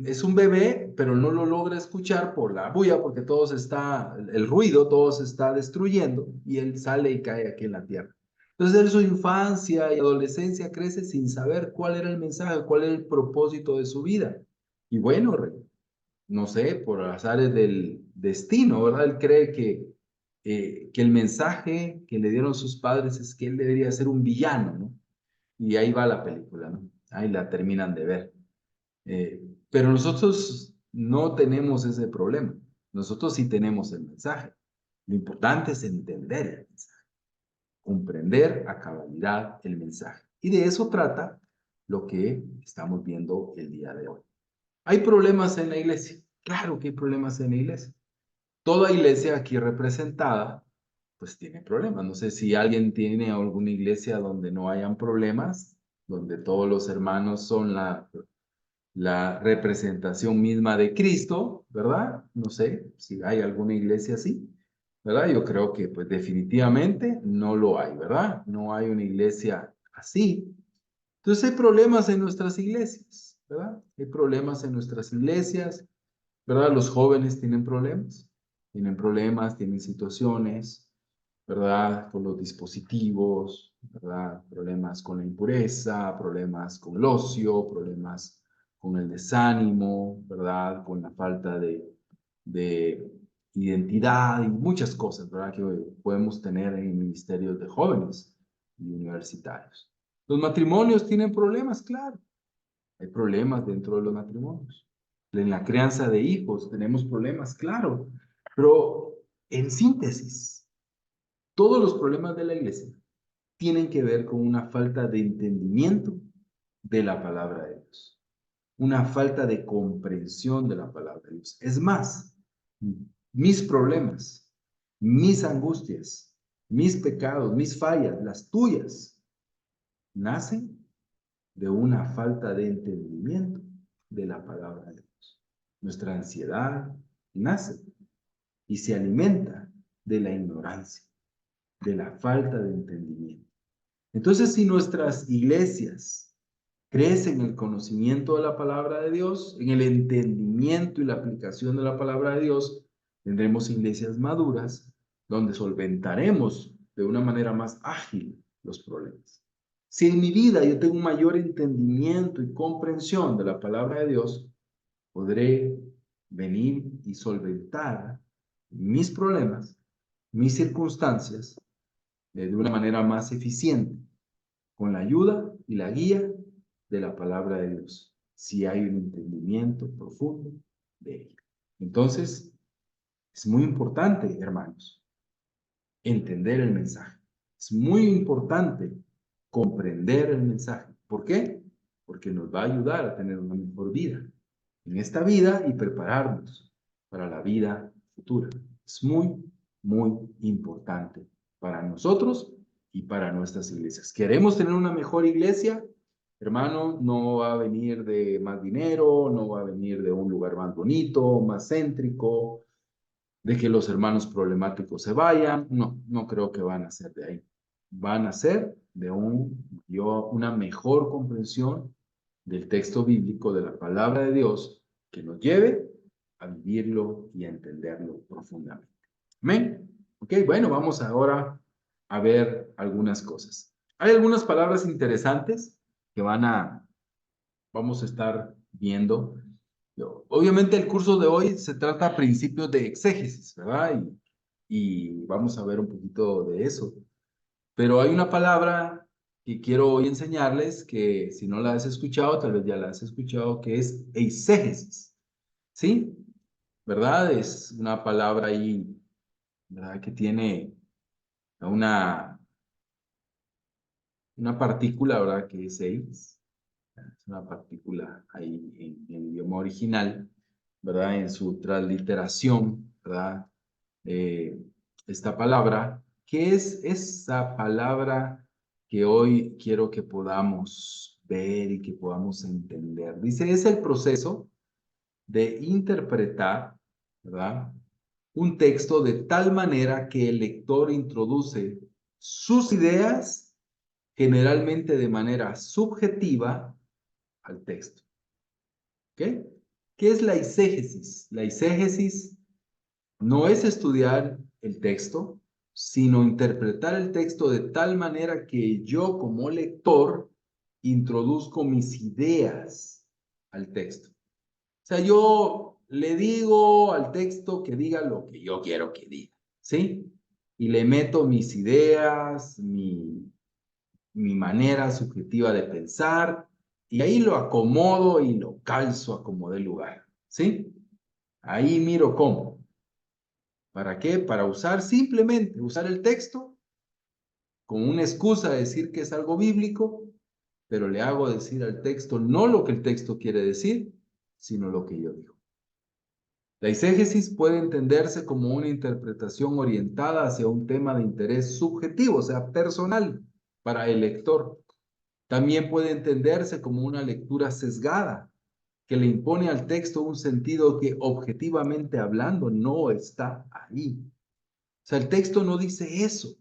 es un bebé, pero no lo logra escuchar por la bulla, porque todo se está, el ruido, todo se está destruyendo y él sale y cae aquí en la tierra. Entonces él su infancia y adolescencia crece sin saber cuál era el mensaje, cuál era el propósito de su vida. Y bueno, no sé, por azares del destino, ¿verdad? Él cree que el mensaje que le dieron sus padres es que él debería ser un villano, ¿no? Y ahí va la película, ¿no? Ahí la terminan de ver. Pero nosotros no tenemos ese problema. Nosotros sí tenemos el mensaje. Lo importante es entender el mensaje, comprender a cabalidad el mensaje. Y de eso trata lo que estamos viendo el día de hoy. ¿Hay problemas en la iglesia? Claro que hay problemas en la iglesia. Toda iglesia aquí representada, pues tiene problemas. No sé si alguien tiene alguna iglesia donde no hayan problemas, donde todos los hermanos son la representación misma de Cristo, ¿verdad? No sé si hay alguna iglesia así, ¿verdad? Yo creo que pues definitivamente no lo hay, ¿verdad? No hay una iglesia así. Entonces hay problemas en nuestras iglesias, ¿verdad? Hay problemas en nuestras iglesias, ¿verdad? Los jóvenes tienen problemas, tienen situaciones, ¿verdad? Con los dispositivos, ¿verdad? Problemas con la impureza, problemas con el ocio, problemas con el desánimo, ¿verdad? Con la falta de identidad y muchas cosas, ¿verdad? Que podemos tener en ministerios de jóvenes y universitarios. Los matrimonios tienen problemas, claro. Hay problemas dentro de los matrimonios. En la crianza de hijos tenemos problemas, claro. Pero en síntesis, todos los problemas de la iglesia tienen que ver con una falta de entendimiento de la palabra de Dios, una falta de comprensión de la palabra de Dios. Es más, mis problemas, mis angustias, mis pecados, mis fallas, las tuyas, nacen de una falta de entendimiento de la palabra de Dios. Nuestra ansiedad nace y se alimenta de la ignorancia, de la falta de entendimiento. Entonces, si nuestras iglesias crecen en el conocimiento de la palabra de Dios, en el entendimiento y la aplicación de la palabra de Dios, tendremos iglesias maduras donde solventaremos de una manera más ágil los problemas. Si en mi vida yo tengo un mayor entendimiento y comprensión de la palabra de Dios, podré venir y solventar mis problemas, mis circunstancias, de una manera más eficiente, con la ayuda y la guía de la palabra de Dios, si hay un entendimiento profundo de ella. Entonces, es muy importante, hermanos, entender el mensaje. Es muy importante comprender el mensaje. ¿Por qué? Porque nos va a ayudar a tener una mejor vida en esta vida y prepararnos para la vida futura. Es muy, muy importante para nosotros y para nuestras iglesias. ¿Queremos tener una mejor iglesia? Hermano, no va a venir de más dinero, no va a venir de un lugar más bonito, más céntrico, de que los hermanos problemáticos se vayan. No, no creo que van a ser de ahí. Van a ser de una mejor comprensión del texto bíblico, de la palabra de Dios, que nos lleve a vivirlo y a entenderlo profundamente. Amén. Ok, bueno, vamos ahora a ver algunas cosas. Hay algunas palabras interesantes que vamos a estar viendo. Obviamente el curso de hoy se trata de principios de exégesis, ¿verdad? Y vamos a ver un poquito de eso. Pero hay una palabra que quiero hoy enseñarles, que si no la has escuchado, tal vez ya la has escuchado, que es eisegesis. ¿Sí? ¿Verdad? Es una palabra ahí, ¿verdad? Que tiene una partícula, ¿verdad? Que es eis. Es una partícula ahí en el idioma original, ¿verdad? En su transliteración, ¿verdad? Esta palabra, ¿qué es esa palabra que hoy quiero que podamos ver y que podamos entender? Dice, es el proceso de interpretar, ¿verdad? Un texto de tal manera que el lector introduce sus ideas, generalmente de manera subjetiva, al texto. ¿Ok? ¿Qué es la eisegesis? La eisegesis no es estudiar el texto, sino interpretar el texto de tal manera que yo como lector introduzco mis ideas al texto. O sea, yo le digo al texto que diga lo que yo quiero que diga, ¿sí? Y le meto mis ideas, mi manera subjetiva de pensar, y ahí lo acomodo y lo calzo a como dé lugar, ¿sí? Ahí miro cómo. ¿Para qué? Para simplemente usar el texto con una excusa de decir que es algo bíblico, pero le hago decir al texto no lo que el texto quiere decir, sino lo que yo digo. La eisegesis puede entenderse como una interpretación orientada hacia un tema de interés subjetivo, o sea, personal, para el lector. También puede entenderse como una lectura sesgada, que le impone al texto un sentido que objetivamente hablando no está ahí. O sea, el texto no dice eso,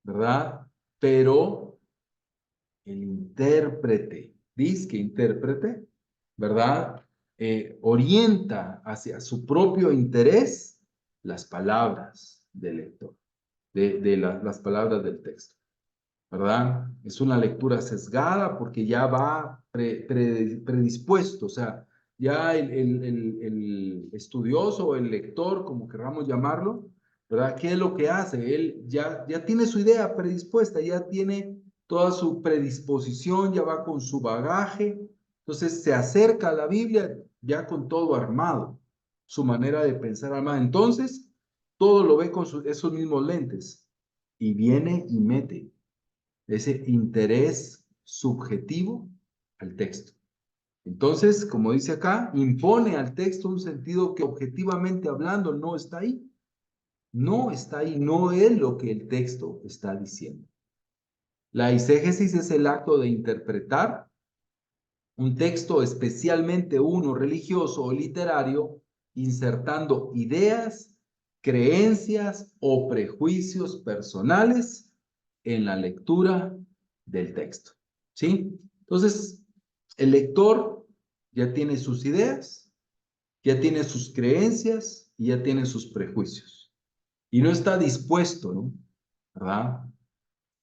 ¿verdad? Pero el intérprete, dice intérprete, ¿verdad? Orienta hacia su propio interés las palabras del lector, las palabras del texto. ¿Verdad? Es una lectura sesgada porque ya va predispuesto, o sea, ya el estudioso o el lector, como queramos llamarlo, ¿verdad? ¿Qué es lo que hace? Él ya tiene su idea predispuesta, ya tiene toda su predisposición, ya va con su bagaje, entonces se acerca a la Biblia ya con todo armado, su manera de pensar armada. Entonces, todo lo ve con esos mismos lentes y viene y mete ese interés subjetivo al texto. Entonces, como dice acá, impone al texto un sentido que objetivamente hablando no está ahí. No está ahí, no es lo que el texto está diciendo. La eisegesis es el acto de interpretar un texto, especialmente uno religioso o literario, insertando ideas, creencias o prejuicios personales en la lectura del texto. ¿Sí? Entonces, el lector ya tiene sus ideas, ya tiene sus creencias y ya tiene sus prejuicios. Y no está dispuesto, ¿no? ¿Verdad?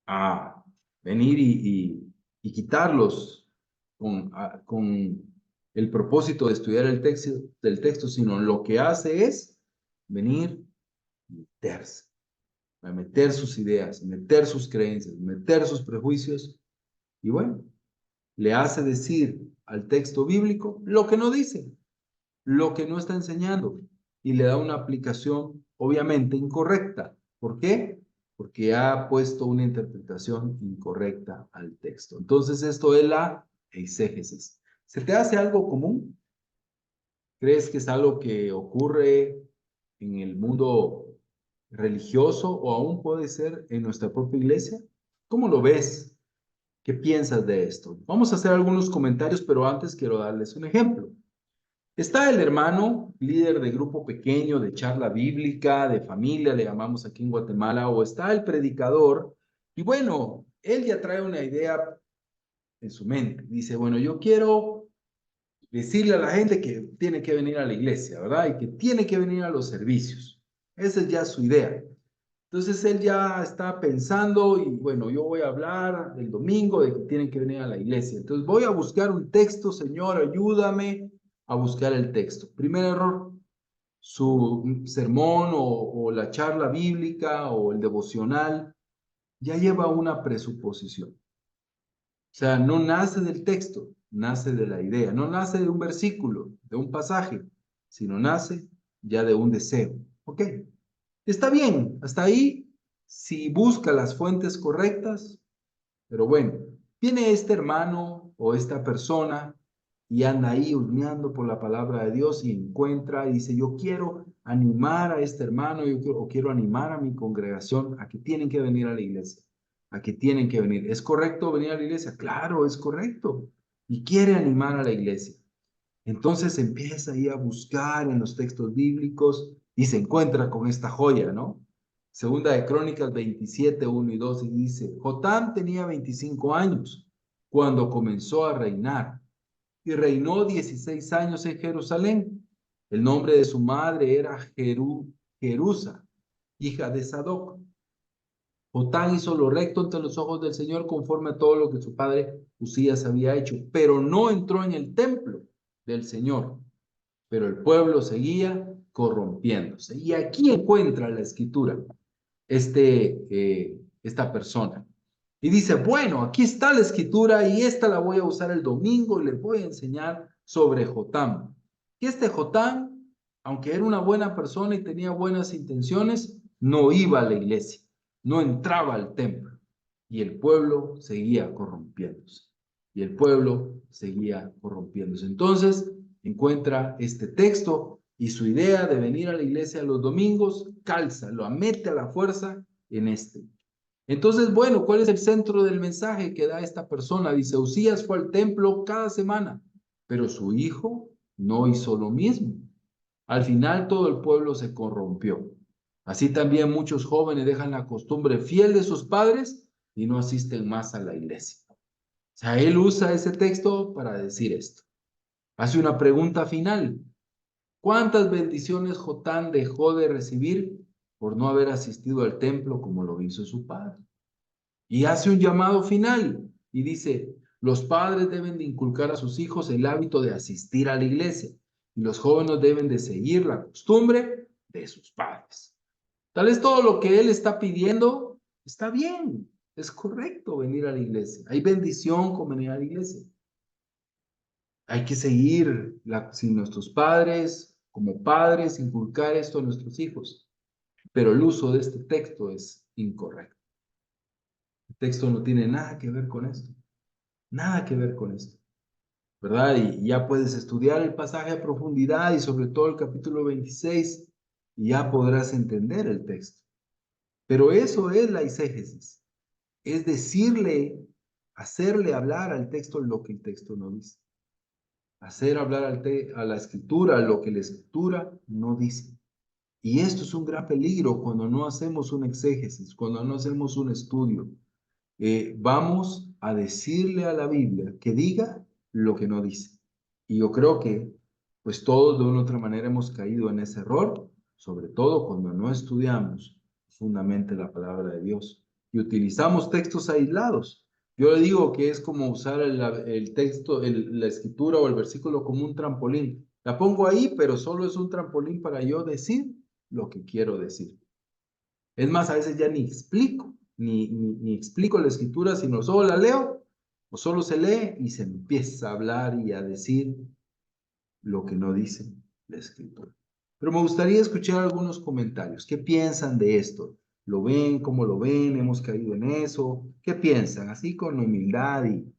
A venir y quitarlos con el propósito de estudiar el texto, del texto, sino lo que hace es venir y meterse, a meter sus ideas, meter sus creencias, meter sus prejuicios, y bueno, le hace decir al texto bíblico lo que no dice, lo que no está enseñando, y le da una aplicación obviamente incorrecta. ¿Por qué? Porque ha puesto una interpretación incorrecta al texto. Entonces, esto es la exégesis. ¿Se te hace algo común? ¿Crees que es algo que ocurre en el mundo religioso o aún puede ser en nuestra propia iglesia? ¿Cómo lo ves? ¿Qué piensas de esto? Vamos a hacer algunos comentarios, pero antes quiero darles un ejemplo. Está el hermano, líder de grupo pequeño, de charla bíblica, de familia, le llamamos aquí en Guatemala, o está el predicador, y bueno, él ya trae una idea en su mente. Dice, bueno, yo quiero decirle a la gente que tiene que venir a la iglesia, ¿verdad? Y que tiene que venir a los servicios. Esa es ya su idea. Entonces él ya está pensando y bueno, yo voy a hablar el domingo de que tienen que venir a la iglesia. Entonces voy a buscar un texto, Señor, ayúdame a buscar el texto. Primer error, su sermón o la charla bíblica o el devocional ya lleva una presuposición. O sea, no nace del texto, nace de la idea, no nace de un versículo, de un pasaje, sino nace ya de un deseo. ¿Ok? Está bien, hasta ahí, si busca las fuentes correctas, pero bueno, viene este hermano o esta persona y anda ahí husmeando por la palabra de Dios y encuentra y dice, yo quiero animar a este hermano, o quiero animar a mi congregación a que tienen que venir a la iglesia, a que tienen que venir. ¿Es correcto venir a la iglesia? Claro, es correcto. Y quiere animar a la iglesia. Entonces empieza ahí a buscar en los textos bíblicos y se encuentra con esta joya, ¿no? Segunda de Crónicas 27, 1 y 2, y dice, Jotam tenía 25 años cuando comenzó a reinar y reinó 16 años en Jerusalén. El nombre de su madre era Jerusa, hija de Sadoc. Jotam hizo lo recto ante los ojos del Señor conforme a todo lo que su padre Usías había hecho, pero no entró en el templo del Señor. Pero el pueblo seguía corrompiéndose. Y aquí encuentra la escritura esta persona. Y dice, bueno, aquí está la escritura y esta la voy a usar el domingo y les voy a enseñar sobre Jotam. Y este Jotam, aunque era una buena persona y tenía buenas intenciones, no iba a la iglesia, no entraba al templo. Y el pueblo seguía corrompiéndose. Y el pueblo seguía corrompiéndose. Entonces, encuentra este texto y su idea de venir a la iglesia los domingos calza, lo mete a la fuerza en este. Entonces, bueno, ¿cuál es el centro del mensaje que da esta persona? Dice, Usías fue al templo cada semana, pero su hijo no hizo lo mismo. Al final todo el pueblo se corrompió. Así también muchos jóvenes dejan la costumbre fiel de sus padres y no asisten más a la iglesia. O sea, él usa ese texto para decir esto. Hace una pregunta final. ¿Cuántas bendiciones Jotán dejó de recibir por no haber asistido al templo como lo hizo su padre? Y hace un llamado final y dice, los padres deben de inculcar a sus hijos el hábito de asistir a la iglesia y los jóvenes deben de seguir la costumbre de sus padres. Tal vez todo lo que él está pidiendo está bien, es correcto venir a la iglesia. Hay bendición con venir a la iglesia. Hay que seguir sin nuestros padres, como padres, inculcar esto a nuestros hijos. Pero el uso de este texto es incorrecto. El texto no tiene nada que ver con esto. Nada que ver con esto. ¿Verdad? Y ya puedes estudiar el pasaje a profundidad y sobre todo el capítulo 26 y ya podrás entender el texto. Pero eso es la exégesis. Es decirle, hacerle hablar al texto lo que el texto no dice. hacer hablar a la escritura lo que la escritura no dice. Y esto es un gran peligro cuando no hacemos un exégesis, cuando no hacemos un estudio. Vamos a decirle a la Biblia que diga lo que no dice. Y yo creo que pues todos de una u otra manera hemos caído en ese error, sobre todo cuando no estudiamos profundamente la palabra de Dios y utilizamos textos aislados. Yo le digo que es como usar el texto, la escritura o el versículo como un trampolín. La pongo ahí, pero solo es un trampolín para yo decir lo que quiero decir. Es más, a veces ya ni explico, ni explico la escritura, sino solo la leo, o solo se lee y se empieza a hablar y a decir lo que no dice la escritura. Pero me gustaría escuchar algunos comentarios. ¿Qué piensan de esto? ¿Lo ven? ¿Cómo lo ven? ¿Hemos caído en eso? ¿Qué piensan? Así con humildad y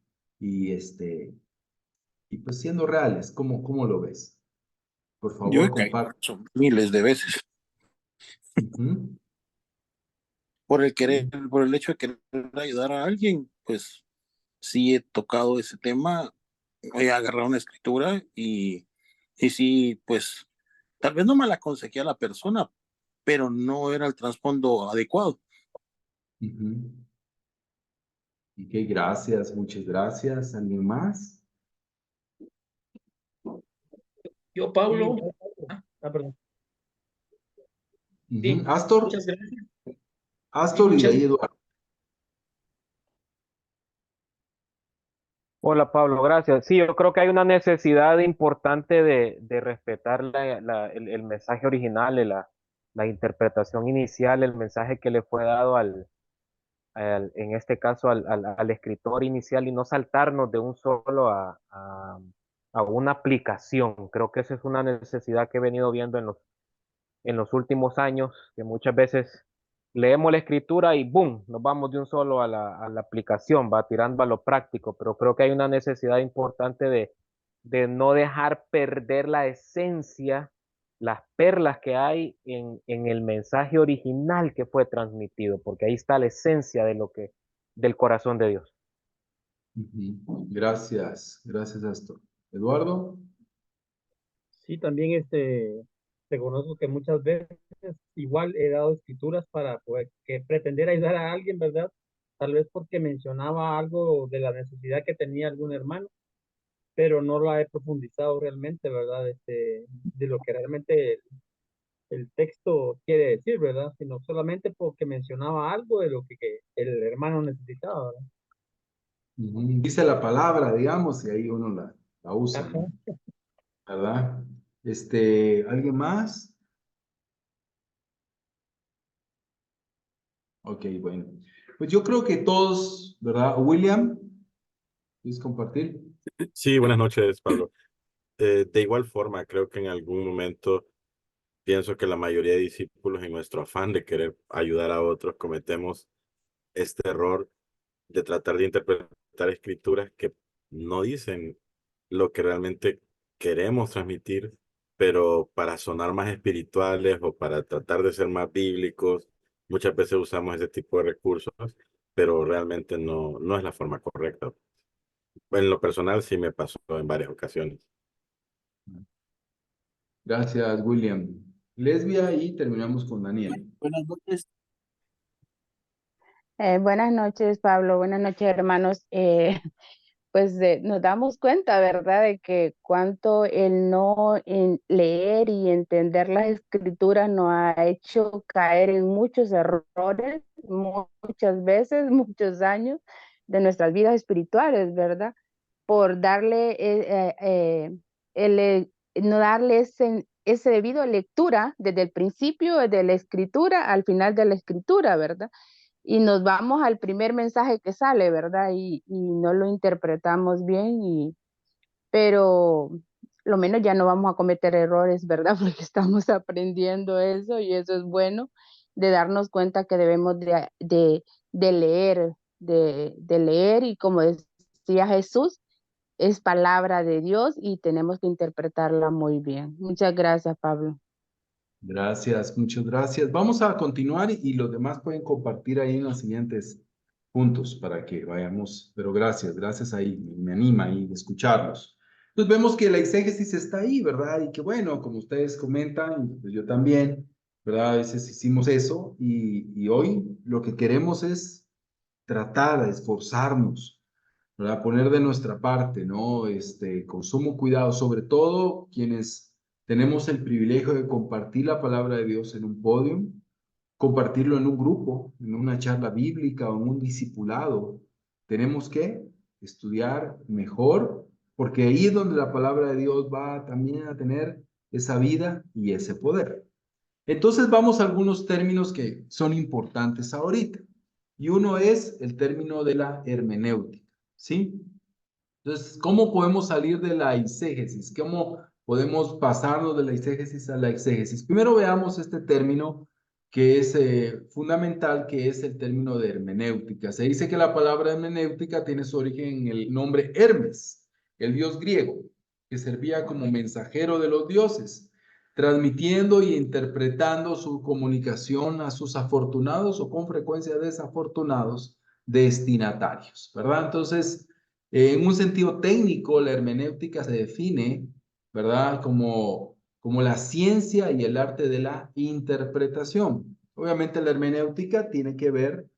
pues siendo reales, ¿cómo lo ves? Por Yo favor, he caído comparte. en eso miles de veces Ujú, por por el hecho de querer ayudar a alguien, pues sí he tocado ese tema, he agarrado una escritura y sí, pues tal vez no me la aconsejé a la persona, pero no era el trasfondo adecuado. ujú. Ok, gracias, muchas gracias. ¿Alguien más? Yo, Sí, Pablo, perdón. Ujú. sí, Astor, muchas gracias. Sí, Astor y de muchas ahí Eduardo. Hola Pablo, gracias. Sí, yo creo que hay una necesidad importante de respetar el mensaje original, la interpretación inicial, el mensaje que le fue dado en este caso al escritor inicial y no saltarnos de un solo a una aplicación. Creo que esa es una necesidad que he venido viendo en los últimos años, que muchas veces leemos la escritura y ¡boom! Nos vamos de un solo a la aplicación, va tirando a lo práctico, pero creo que hay una necesidad importante de no dejar perder la esencia, las perlas que hay en el mensaje original que fue transmitido, porque ahí está la esencia del corazón de Dios. Ujú. Gracias, gracias Astor. Eduardo. Sí, también reconozco que muchas veces igual he dado escrituras para poder, que pretender ayudar a alguien, ¿verdad? Tal vez porque mencionaba algo de la necesidad que tenía algún hermano, pero no la he profundizado realmente, ¿verdad? De lo que realmente el texto quiere decir, ¿verdad? Sino solamente porque mencionaba algo de lo que el hermano necesitaba, ¿verdad? Ujú. Dice la palabra, digamos, y ahí uno la usa, Ajá. ¿no? ¿Verdad? ¿Alguien más? Ok, bueno. Pues yo creo que todos, ¿verdad? William, ¿quieres compartir? Sí, buenas noches, Pablo. De igual forma, creo que en algún momento pienso que la mayoría de discípulos en nuestro afán de querer ayudar a otros cometemos este error de tratar de interpretar escrituras que no dicen lo que realmente queremos transmitir, pero para sonar más espirituales o para tratar de ser más bíblicos, muchas veces usamos ese tipo de recursos, pero realmente no es la forma correcta. En lo personal sí me pasó en varias ocasiones. Gracias, William. Lesbia y terminamos con Daniel. Buenas noches. Buenas noches, Pablo. Buenas noches, hermanos. Pues nos damos cuenta, ¿verdad?, de que cuánto el no leer y entender las escrituras nos ha hecho caer en muchos errores, muchas veces, muchos años de nuestras vidas espirituales, ¿verdad? Por darle, no darle ese debido lectura desde el principio de la escritura al final de la escritura, ¿verdad? Y nos vamos al primer mensaje que sale, ¿verdad? Y no lo interpretamos bien, pero lo menos ya no vamos a cometer errores, ¿verdad? Porque estamos aprendiendo eso y eso es bueno, de darnos cuenta que debemos de leer, de leer y como decía Jesús, es palabra de Dios y tenemos que interpretarla muy bien. Muchas gracias, Pablo. Gracias, muchas gracias. Vamos a continuar y los demás pueden compartir ahí en los siguientes puntos para que vayamos. Pero gracias ahí. Me anima ahí escucharlos. Entonces vemos que la exégesis está ahí, ¿verdad? Y que bueno, como ustedes comentan, pues yo también, ¿verdad? A veces hicimos eso y hoy lo que queremos es tratar de esforzarnos, ¿verdad? Poner de nuestra parte, ¿no? Con sumo cuidado, sobre todo quienes tenemos el privilegio de compartir la palabra de Dios en un podio, compartirlo en un grupo, en una charla bíblica o en un discipulado. Tenemos que estudiar mejor, porque ahí es donde la palabra de Dios va también a tener esa vida y ese poder. Entonces vamos a algunos términos que son importantes ahorita. Y uno es el término de la hermenéutica, ¿sí? Entonces, ¿cómo podemos salir de la exégesis? ¿Cómo podemos pasarnos de la exégesis a la exégesis? Primero veamos este término que es fundamental, que es el término de hermenéutica. Se dice que la palabra hermenéutica tiene su origen en el nombre Hermes, el dios griego, que servía como mensajero de los dioses, transmitiendo y interpretando su comunicación a sus afortunados o con frecuencia desafortunados destinatarios, ¿verdad? Entonces, en un sentido técnico, la hermenéutica se define, ¿verdad? Como la ciencia y el arte de la interpretación. Obviamente la hermenéutica tiene que ver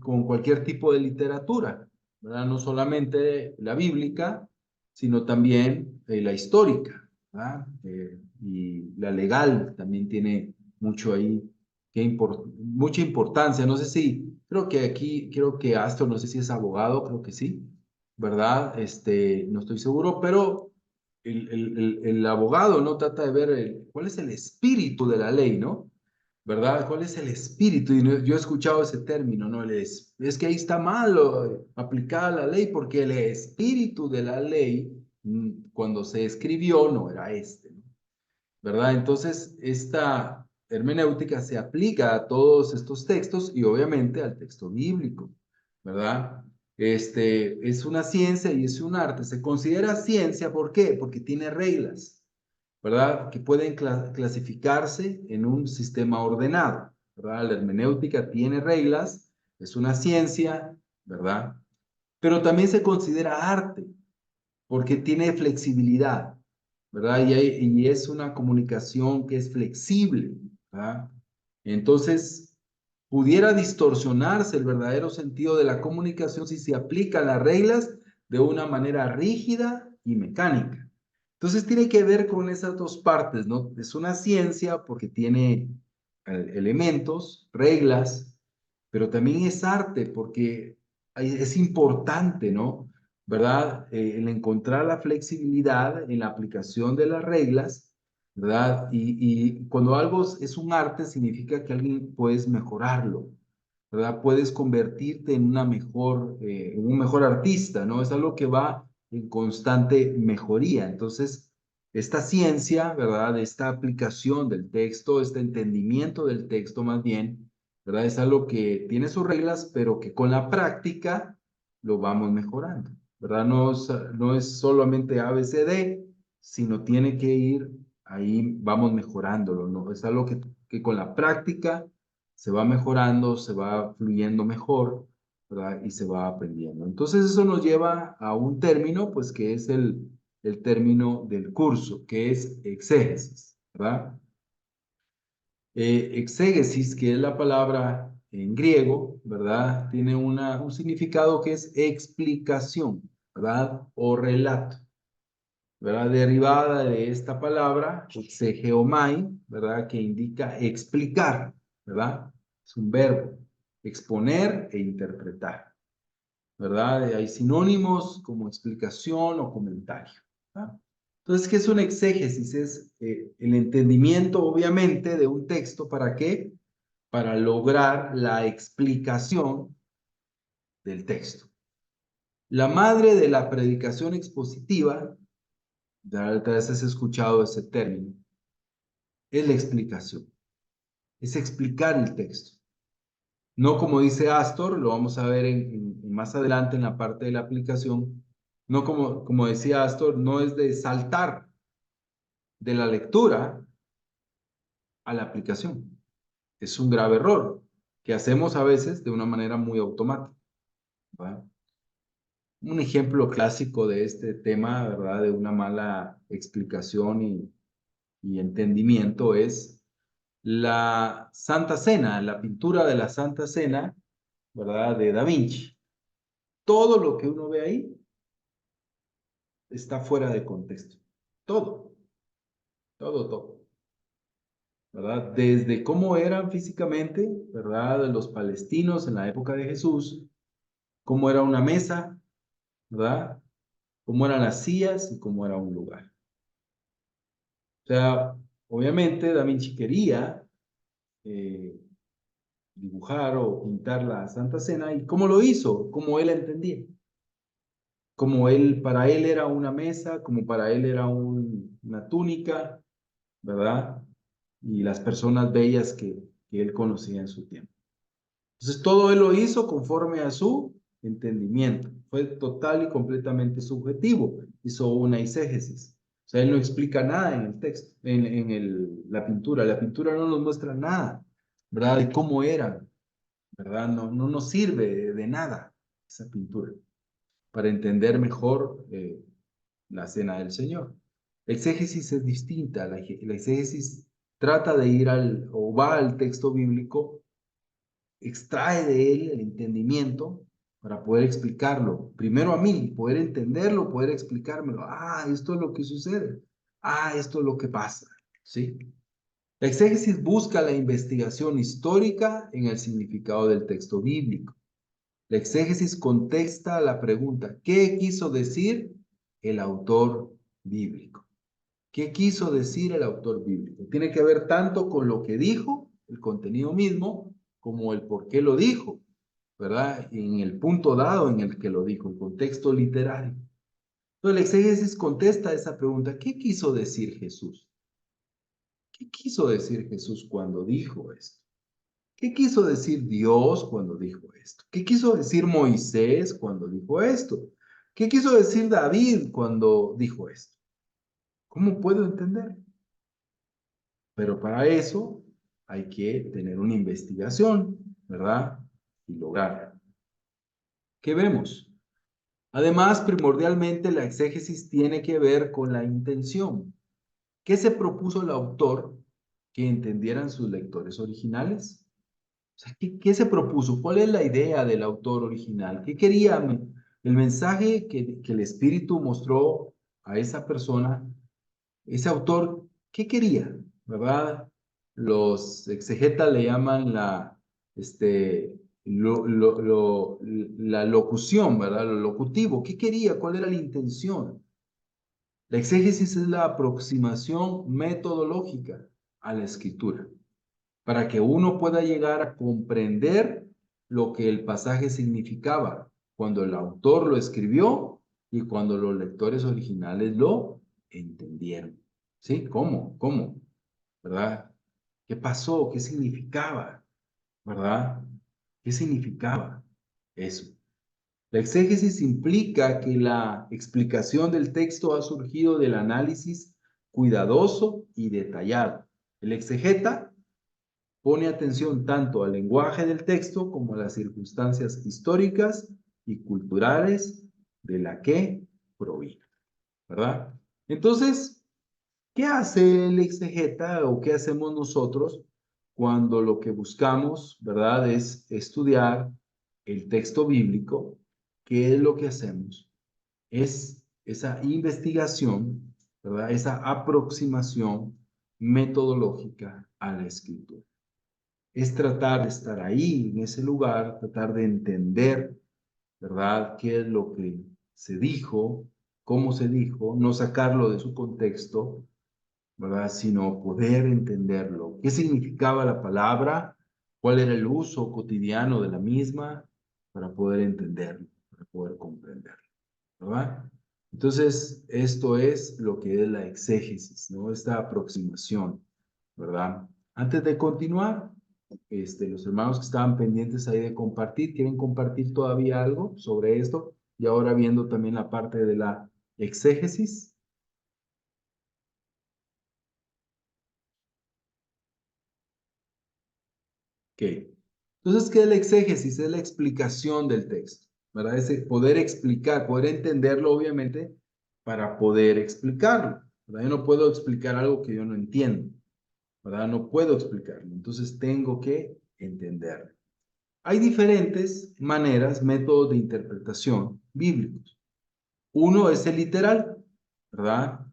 con cualquier tipo de literatura, ¿verdad? No solamente la bíblica, sino también la histórica, ¿verdad? Y la legal también tiene mucho ahí, mucha importancia. No sé si, creo que Astor, no sé si es abogado, creo que sí, ¿verdad? No estoy seguro, pero el abogado no trata de ver cuál es el espíritu de la ley, ¿no? ¿Verdad? ¿Cuál es el espíritu? Y yo he escuchado ese término, ¿no? Es que ahí está mal aplicada la ley porque el espíritu de la ley, cuando se escribió, no era ¿no? ¿Verdad? Entonces, esta hermenéutica se aplica a todos estos textos y obviamente al texto bíblico, ¿verdad? Es una ciencia y es un arte. Se considera ciencia, ¿por qué? Porque tiene reglas, ¿verdad? Que pueden clasificarse en un sistema ordenado, ¿verdad? La hermenéutica tiene reglas, es una ciencia, ¿verdad? Pero también se considera arte, porque tiene flexibilidad, ¿verdad? Y es una comunicación que es flexible, ¿verdad? Entonces, pudiera distorsionarse el verdadero sentido de la comunicación si se aplican las reglas de una manera rígida y mecánica. Entonces, tiene que ver con esas dos partes, ¿no? Es una ciencia porque tiene elementos, reglas, pero también es arte porque es importante, ¿no? ¿Verdad? El encontrar la flexibilidad en la aplicación de las reglas, ¿verdad? Y cuando algo es un arte, significa que alguien puedes mejorarlo, ¿verdad? Puedes convertirte en un mejor artista, ¿no? Es algo que va en constante mejoría. Entonces, esta ciencia, ¿verdad? Esta aplicación del texto, este entendimiento del texto más bien, ¿verdad? Es algo que tiene sus reglas, pero que con la práctica lo vamos mejorando, ¿verdad? No es solamente ABCD, sino tiene que ir ahí, vamos mejorándolo, ¿no? Es algo que con la práctica se va mejorando, se va fluyendo mejor, ¿verdad? Y se va aprendiendo. Entonces eso nos lleva a un término, pues que es el término del curso, que es exégesis, ¿verdad? Exégesis, que es la palabra en griego, ¿verdad? Tiene un significado que es explicación, ¿verdad? O relato, ¿verdad? Derivada de esta palabra, exegeomai, ¿verdad? Que indica explicar, ¿verdad? Es un verbo, exponer e interpretar, ¿verdad? Hay sinónimos como explicación o comentario, ¿verdad? Entonces, ¿qué es una exégesis? Es el entendimiento, obviamente, de un texto. ¿Para qué? Para lograr la explicación del texto. La madre de la predicación expositiva, ya tal vez has escuchado ese término, es la explicación, es explicar el texto. No como dice Astor, lo vamos a ver más adelante en la parte de la aplicación, no como decía Astor, no es de saltar de la lectura a la aplicación. Es un grave error que hacemos a veces de una manera muy automática, ¿va? Un ejemplo clásico de este tema, ¿verdad? De una mala explicación y entendimiento es la Santa Cena, la pintura de la Santa Cena, ¿verdad? De Da Vinci. Todo lo que uno ve ahí está fuera de contexto. Todo, todo, ¿verdad? Desde cómo eran físicamente, ¿verdad? Los palestinos en la época de Jesús, cómo era una mesa, ¿verdad? Cómo eran las sillas y cómo era un lugar. O sea, obviamente Da Vinci quería eh, dibujar o pintar la Santa Cena y cómo lo hizo, como él entendía. Como él, para él era una mesa, como para él era una túnica, ¿verdad? Y las personas bellas que él conocía en su tiempo. Entonces todo él lo hizo conforme a su entendimiento. Fue total y completamente subjetivo. Hizo una exégesis. O sea, él no explica nada en el texto, la pintura. La pintura no nos muestra nada, ¿verdad? De cómo era, ¿verdad? No nos sirve de nada esa pintura para entender mejor la cena del Señor. La exégesis es distinta. La exégesis trata de ir o va al texto bíblico, extrae de él el entendimiento para poder explicarlo. Primero a mí, poder entenderlo, poder explicármelo. Ah, esto es lo que sucede. Ah, esto es lo que pasa. ¿Sí? La exégesis busca la investigación histórica en el significado del texto bíblico. La exégesis contesta la pregunta, ¿qué quiso decir el autor bíblico? ¿Qué quiso decir el autor bíblico? Tiene que ver tanto con lo que dijo, el contenido mismo, como el por qué lo dijo, ¿verdad? En el punto dado en el que lo dijo, el contexto literario. Entonces, la exégesis contesta esa pregunta, ¿qué quiso decir Jesús? ¿Qué quiso decir Jesús cuando dijo esto? ¿Qué quiso decir Dios cuando dijo esto? ¿Qué quiso decir Moisés cuando dijo esto? ¿Qué quiso decir David cuando dijo esto? ¿Cómo puedo entender? Pero para eso hay que tener una investigación, ¿verdad? Y lograrla. ¿Qué vemos? Además, primordialmente la exégesis tiene que ver con la intención. ¿Qué se propuso el autor que entendieran sus lectores originales? O sea, ¿qué se propuso? ¿Cuál es la idea del autor original? ¿Qué quería? El mensaje que el Espíritu mostró a esa persona, ese autor, ¿qué quería? ¿Verdad? Los exegetas le llaman la locución, ¿verdad? Lo locutivo. ¿Qué quería? ¿Cuál era la intención? La exégesis es la aproximación metodológica a la escritura, para que uno pueda llegar a comprender lo que el pasaje significaba cuando el autor lo escribió y cuando los lectores originales lo entendieron. ¿Sí? ¿Cómo? ¿Cómo? ¿Verdad? ¿Qué pasó? ¿Qué significaba? ¿Verdad? ¿Qué significaba eso? La exégesis implica que la explicación del texto ha surgido del análisis cuidadoso y detallado. El exegeta pone atención tanto al lenguaje del texto como a las circunstancias históricas y culturales de la que proviene, ¿verdad? Entonces, ¿qué hace el exegeta o qué hacemos nosotros cuando lo que buscamos, ¿verdad?, es estudiar el texto bíblico? ¿Qué es lo que hacemos? Es esa investigación, ¿verdad?, esa aproximación metodológica a la escritura. Es tratar de estar ahí, en ese lugar, tratar de entender, ¿verdad?, qué es lo que se dijo, cómo se dijo, no sacarlo de su contexto, ¿verdad?, sino poder entenderlo. ¿Qué significaba la palabra? ¿Cuál era el uso cotidiano de la misma? Para poder entenderlo, para poder comprenderlo, ¿verdad? Entonces, esto es lo que es la exégesis, ¿no? Esta aproximación, ¿verdad? Antes de continuar, los hermanos que estaban pendientes ahí de compartir, ¿quieren compartir todavía algo sobre esto? Y ahora viendo también la parte de la exégesis. Ok. Entonces, ¿qué es la exégesis? Es la explicación del texto. ¿verdad? Ese poder explicar, poder entenderlo, obviamente, para poder explicarlo, ¿verdad? Yo no puedo explicar algo que yo no entiendo, ¿verdad? No puedo explicarlo, entonces tengo que entenderlo. Hay diferentes maneras, métodos de interpretación bíblicos. Uno es el literal, ¿verdad?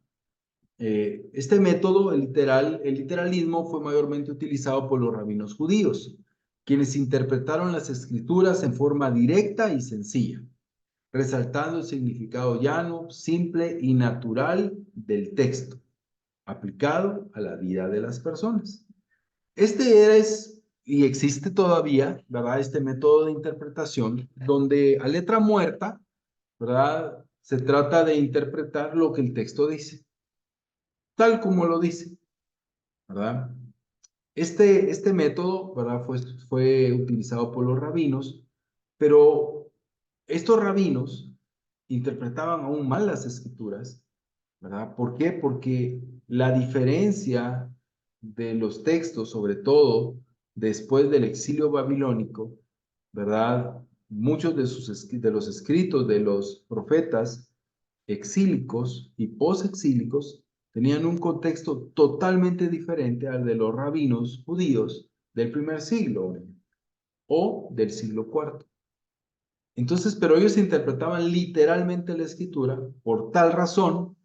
Este método, el literalismo, fue mayormente utilizado por los rabinos judíos, quienes interpretaron las escrituras en forma directa y sencilla, resaltando el significado llano, simple y natural del texto, aplicado a la vida de las personas. Este es y existe todavía, ¿verdad? Este método de interpretación donde a letra muerta, ¿verdad? Se trata de interpretar lo que el texto dice, tal como lo dice, ¿verdad? Este método, ¿verdad? Fue utilizado por los rabinos, pero estos rabinos interpretaban aún mal las escrituras, ¿verdad? ¿Por qué? Porque la diferencia de los textos, sobre todo después del exilio babilónico, ¿verdad? Muchos de los escritos de los profetas exílicos y posexílicos tenían un contexto totalmente diferente al de los rabinos judíos del primer siglo o del siglo IV. Entonces, pero ellos interpretaban literalmente la escritura, por tal razón,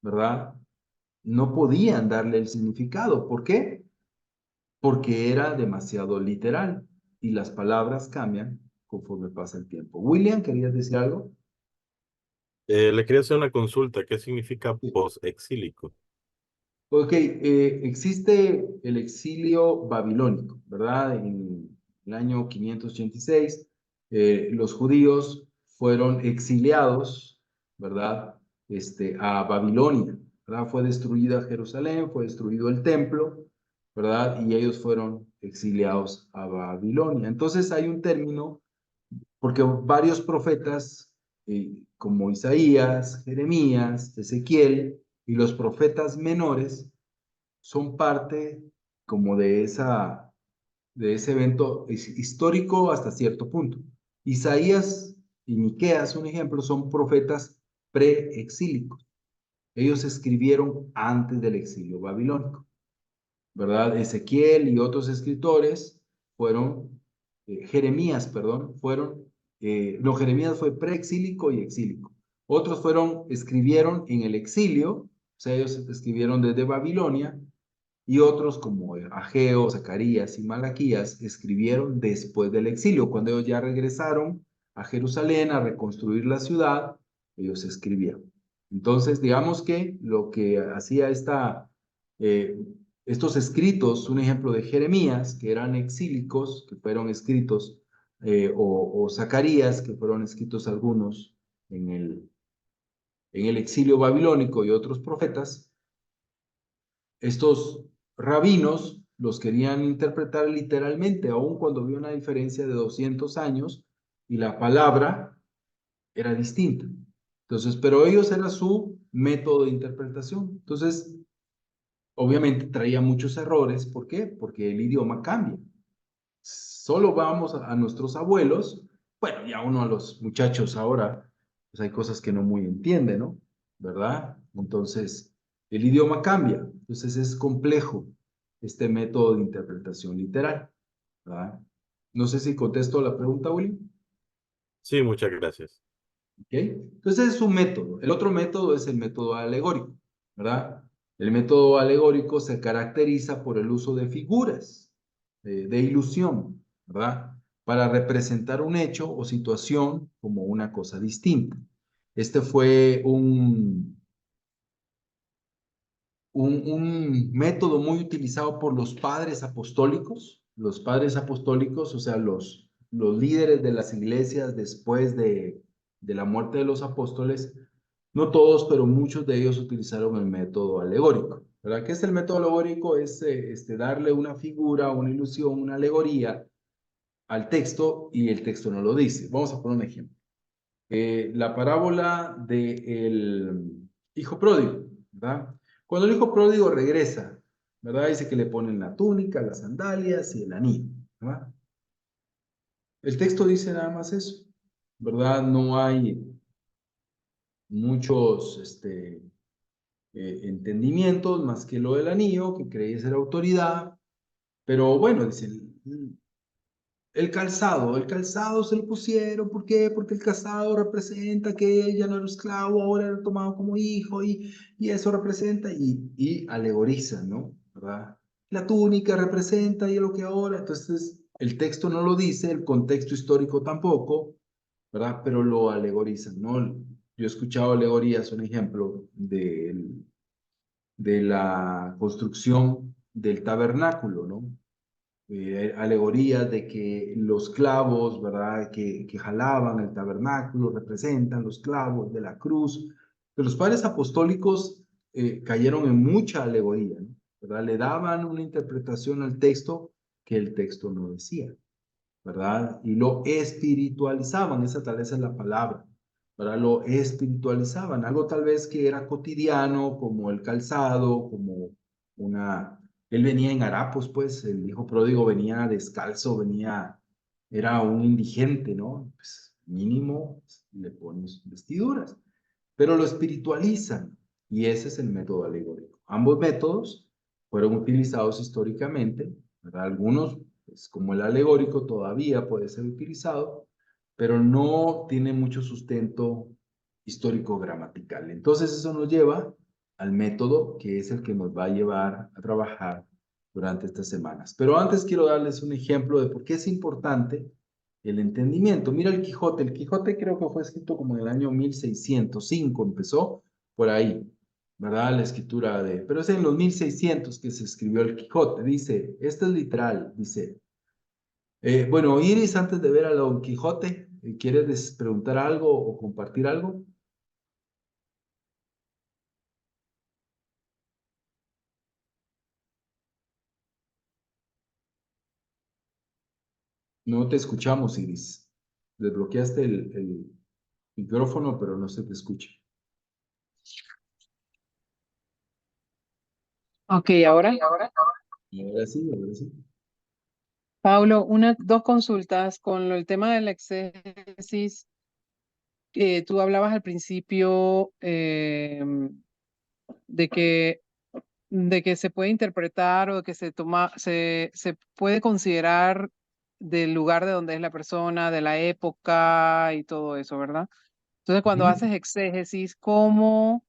¿verdad? No podían darle el significado. ¿Por qué? Porque era demasiado literal y las palabras cambian conforme pasa el tiempo. William, ¿querías decir algo? Le quería hacer una consulta. ¿Qué significa Sí. posexílico? Ok, existe el exilio babilónico, ¿verdad? En el año 586, los judíos fueron exiliados, ¿verdad? A Babilonia, ¿verdad? Fue destruida Jerusalén, fue destruido el templo, ¿verdad? Y ellos fueron exiliados a Babilonia. Entonces hay un término, porque varios profetas, como Isaías, Jeremías, Ezequiel y los profetas menores, son parte como de ese evento histórico hasta cierto punto. Isaías y Miqueas, un ejemplo, son profetas preexílicos. Ellos escribieron antes del exilio babilónico, ¿verdad? Ezequiel y otros escritores fueron, Jeremías, perdón, no, Jeremías fue preexílico y exílico. Otros escribieron en el exilio, o sea, ellos escribieron desde Babilonia, y otros como Ageo, Zacarías y Malaquías escribieron después del exilio. Cuando ellos ya regresaron a Jerusalén a reconstruir la ciudad, ellos escribieron. Entonces, digamos que lo que hacía eh, estos escritos, un ejemplo de Jeremías, que eran exílicos, que fueron escritos, o Zacarías, que fueron escritos algunos en el exilio babilónico y otros profetas, estos rabinos los querían interpretar literalmente, aun cuando había una diferencia de 200 años y la palabra era distinta. Entonces, pero ellos era su método de interpretación. Entonces, obviamente traía muchos errores. ¿Por qué? Porque el idioma cambia. Solo vamos a nuestros abuelos, bueno, ya uno a los muchachos ahora, pues hay cosas que no muy entienden, ¿no? ¿Verdad? Entonces, el idioma cambia. Entonces es complejo este método de interpretación literal, ¿verdad? No sé si contesto la pregunta, Willy. Sí, muchas gracias. ¿Ok? Entonces es un método. El otro método es el método alegórico, ¿verdad? El método alegórico se caracteriza por el uso de figuras, de ilusión, ¿verdad? Para representar un hecho o situación como una cosa distinta. Este fue un método muy utilizado por los padres apostólicos, o sea, los líderes de las iglesias después de la muerte de los apóstoles. No todos, pero muchos de ellos utilizaron el método alegórico, ¿verdad? ¿Qué es el método alegórico? Es darle una figura, una ilusión, una alegoría al texto y el texto no lo dice. Vamos a poner un ejemplo. La parábola del hijo pródigo, ¿verdad? Cuando el hijo pródigo regresa, ¿verdad? Dice que le ponen la túnica, las sandalias y el anillo, ¿verdad? El texto dice nada más eso. ¿verdad? No hay muchos entendimientos más que lo del anillo, que creía ser autoridad, pero bueno, dice, el calzado se lo pusieron, ¿por qué? Porque el calzado representa que él ya no era esclavo, ahora era tomado como hijo, y eso representa, y alegoriza, ¿no? ¿Verdad? La túnica representa y lo que ahora, entonces el texto no lo dice, el contexto histórico tampoco, ¿verdad? Pero lo alegorizan, ¿no? Yo he escuchado alegorías, un ejemplo de la construcción del tabernáculo, ¿no? Alegorías de que los clavos, ¿verdad? Que jalaban el tabernáculo representan los clavos de la cruz. Pero los padres apostólicos cayeron en mucha alegoría, ¿no? ¿Verdad? Le daban una interpretación al texto que el texto no decía, ¿verdad? Y lo espiritualizaban, esa tal vez es la palabra, ¿verdad? Lo espiritualizaban, algo tal vez que era cotidiano, como el calzado, como una... Él venía en harapos, pues, el hijo pródigo venía descalzo, era un indigente, ¿no? Pues mínimo pues, le pones vestiduras, pero lo espiritualizan y ese es el método alegórico. Ambos métodos fueron utilizados históricamente, ¿verdad? Algunos pues, como el alegórico todavía puede ser utilizado, pero no tiene mucho sustento histórico-gramatical. Entonces eso nos lleva al método que es el que nos va a llevar a trabajar durante estas semanas. Pero antes quiero darles un ejemplo de por qué es importante el entendimiento. Mira el Quijote creo que fue escrito como en el año 1605, empezó por ahí, ¿verdad? La escritura de, pero es en los 1600 que se escribió el Quijote, dice, esto es literal, dice, bueno, Iris, antes de ver a Don Quijote, ¿quieres preguntar algo o compartir algo? No te escuchamos, Iris. Desbloqueaste el micrófono, pero no se te escucha. Ok, ahora, Ahora sí, ahora sí. Paulo, dos consultas con el tema de la exégesis. Tú hablabas al principio de que, de que se puede interpretar o de que se puede considerar del lugar de donde es la persona, de la época y todo eso, ¿verdad? Entonces, cuando Ujú. haces exégesis, ¿cómo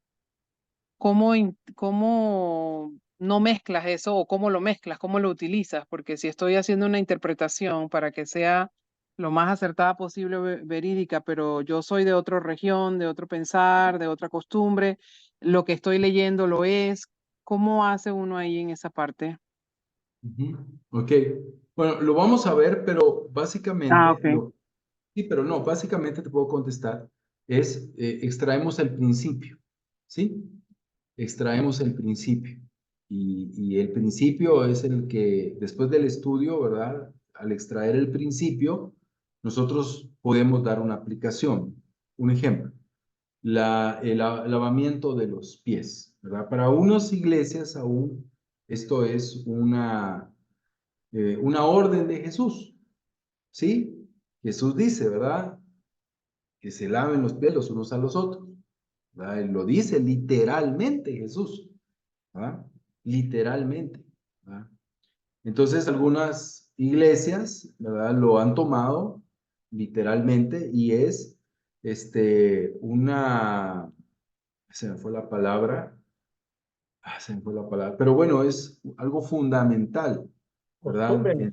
no mezclas eso o cómo lo mezclas, cómo lo utilizas? Porque si estoy haciendo una interpretación para que sea lo más acertada posible, verídica, pero yo soy de otra región, de otro pensar, de otra costumbre, lo que estoy leyendo lo es, ¿cómo hace uno ahí en esa parte? Ujú. Ok, bueno, lo vamos a ver, pero Ah, básicamente, ok. sí, pero no, básicamente te puedo contestar, extraemos el principio, ¿sí? Extraemos el principio. Y el principio es el que, después del estudio, ¿verdad? Al extraer el principio, nosotros podemos dar una aplicación. Un ejemplo, el lavamiento de los pies, ¿verdad? Para unas iglesias aún esto es una orden de Jesús, ¿sí? Jesús dice, ¿verdad? Que se laven los pies los unos a los otros, ¿verdad? Él lo dice literalmente Jesús, ¿verdad? Literalmente, ¿verdad? Entonces algunas iglesias, ¿verdad? Lo han tomado literalmente y es se me fue la palabra, se me fue la palabra, pero bueno, es algo fundamental, ¿verdad? Costumbre.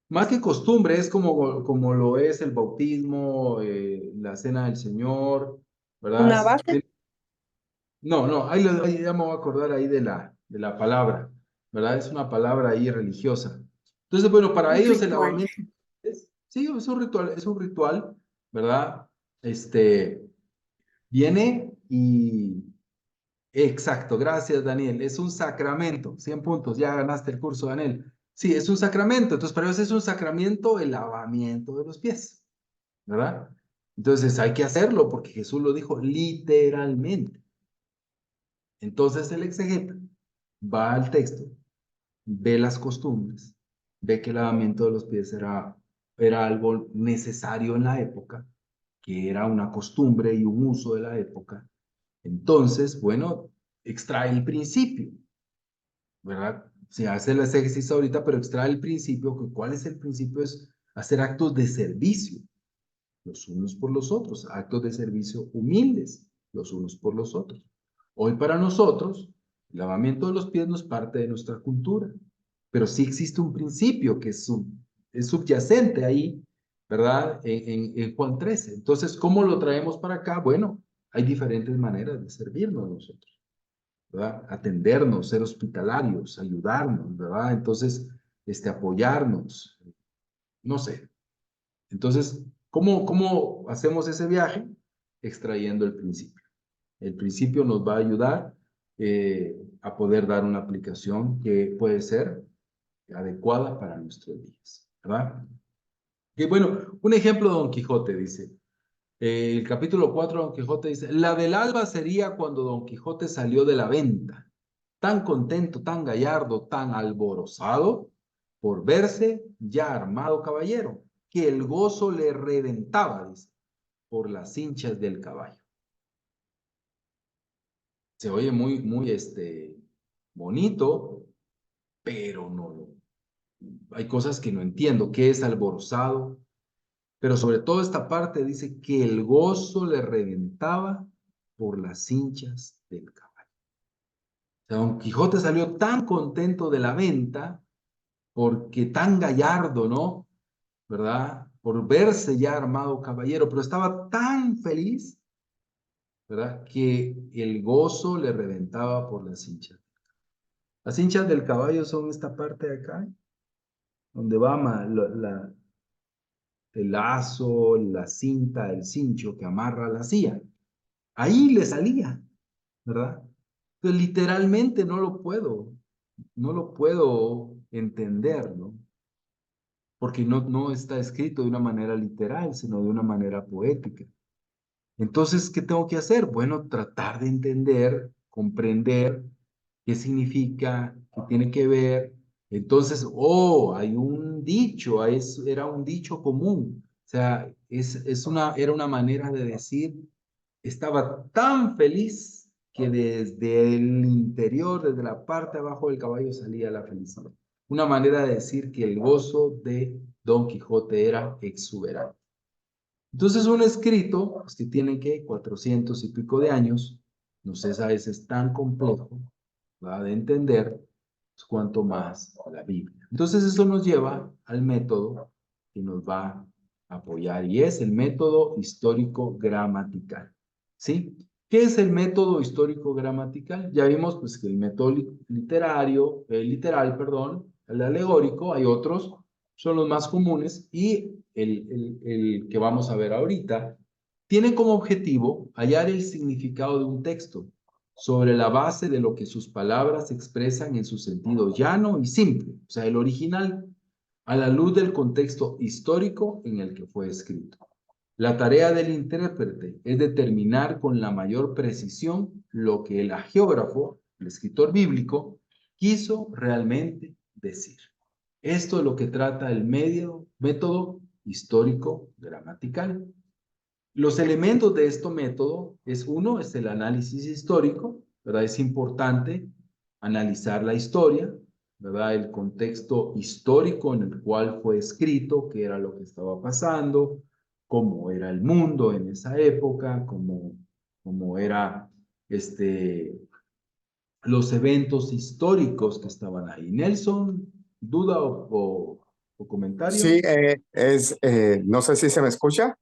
Más que costumbre, es como lo es el bautismo, la cena del Señor, ¿verdad? Una base. No, no, ahí ya me voy a acordar ahí de la palabra, ¿verdad? Es una palabra ahí religiosa. Entonces, bueno, para Un ellos el ritual. lavamiento sí, es un ritual, ¿verdad? Viene y exacto, gracias Daniel. Es un sacramento, 100 puntos, ya ganaste el curso, Daniel. Sí, es un sacramento, entonces para ellos es un sacramento el lavamiento de los pies, ¿verdad? Entonces hay que hacerlo porque Jesús lo dijo literalmente. Entonces el exegeta va al texto, ve las costumbres, ve que el lavamiento de los pies era era algo necesario en la época, que era una costumbre y un uso de la época. Entonces, bueno, extrae el principio, ¿verdad? Se hace el exégesis ahorita, pero extrae el principio. ¿Cuál es el principio? Es hacer actos de servicio, los unos por los otros, actos de servicio humildes, los unos por los otros. Hoy para nosotros, el lavamiento de los pies no es parte de nuestra cultura, pero sí existe un principio que es subyacente ahí, ¿verdad? En Juan 13. Entonces, ¿cómo lo traemos para acá? Bueno, hay diferentes maneras de servirnos nosotros, ¿verdad? Atendernos, ser hospitalarios, ayudarnos, ¿verdad? Entonces, apoyarnos, no sé. Entonces, ¿cómo hacemos ese viaje? Extrayendo el principio. El principio nos va a ayudar a poder dar una aplicación que puede ser adecuada para nuestros días, ¿verdad? Y bueno, un ejemplo de Don Quijote dice, el capítulo 4 de Don Quijote dice, la del alba sería cuando Don Quijote salió de la venta, tan contento, tan gallardo, tan alborozado, por verse ya armado caballero, que el gozo le reventaba, dice, por las hinchas del caballo. Se oye muy, muy, bonito, pero no, hay cosas que no entiendo. ¿Qué es alborozado? Pero sobre todo esta parte dice que el gozo le reventaba por las hinchas del caballo. O sea, Don Quijote salió tan contento de la venta, porque tan gallardo, ¿no? ¿Verdad? Por verse ya armado caballero, pero estaba tan feliz, ¿verdad? Que el gozo le reventaba por las hinchas. Las hinchas del caballo son esta parte de acá, donde va el lazo, la cinta, el cincho que amarra la silla. Ahí le salía, ¿verdad? Entonces, literalmente no lo puedo entender, ¿no? Porque no está escrito de una manera literal, sino de una manera poética. Entonces, ¿qué tengo que hacer? Bueno, tratar de entender, comprender qué significa, qué tiene que ver. Entonces, hay un dicho, era un dicho común. O sea, era una manera de decir, estaba tan feliz que desde el interior, desde la parte de abajo del caballo salía la felicidad. Una manera de decir que el gozo de Don Quijote era exuberante. Entonces, un escrito, pues, que tiene que 400 y pico de años, no sé, a veces es tan complejo, ¿verdad? De entender, pues, cuanto más la Biblia. Entonces, eso nos lleva al método que nos va a apoyar, y es el método histórico gramatical, ¿sí? ¿Qué es el método histórico gramatical? Ya vimos, pues, que el método literal, perdón, el alegórico, hay otros, son los más comunes, y el que vamos a ver ahorita, tiene como objetivo hallar el significado de un texto sobre la base de lo que sus palabras expresan en su sentido llano y simple, o sea, el original, a la luz del contexto histórico en el que fue escrito. La tarea del intérprete es determinar con la mayor precisión lo que el hagiógrafo, el escritor bíblico, quiso realmente decir. Esto es lo que trata el método histórico gramatical. Los elementos de este método es el análisis histórico, ¿verdad? Es importante analizar la historia, ¿verdad? El contexto histórico en el cual fue escrito, qué era lo que estaba pasando, cómo era el mundo en esa época, cómo era los eventos históricos que estaban ahí. Nelson, ¿duda o comentario? Sí, no sé si se me escucha.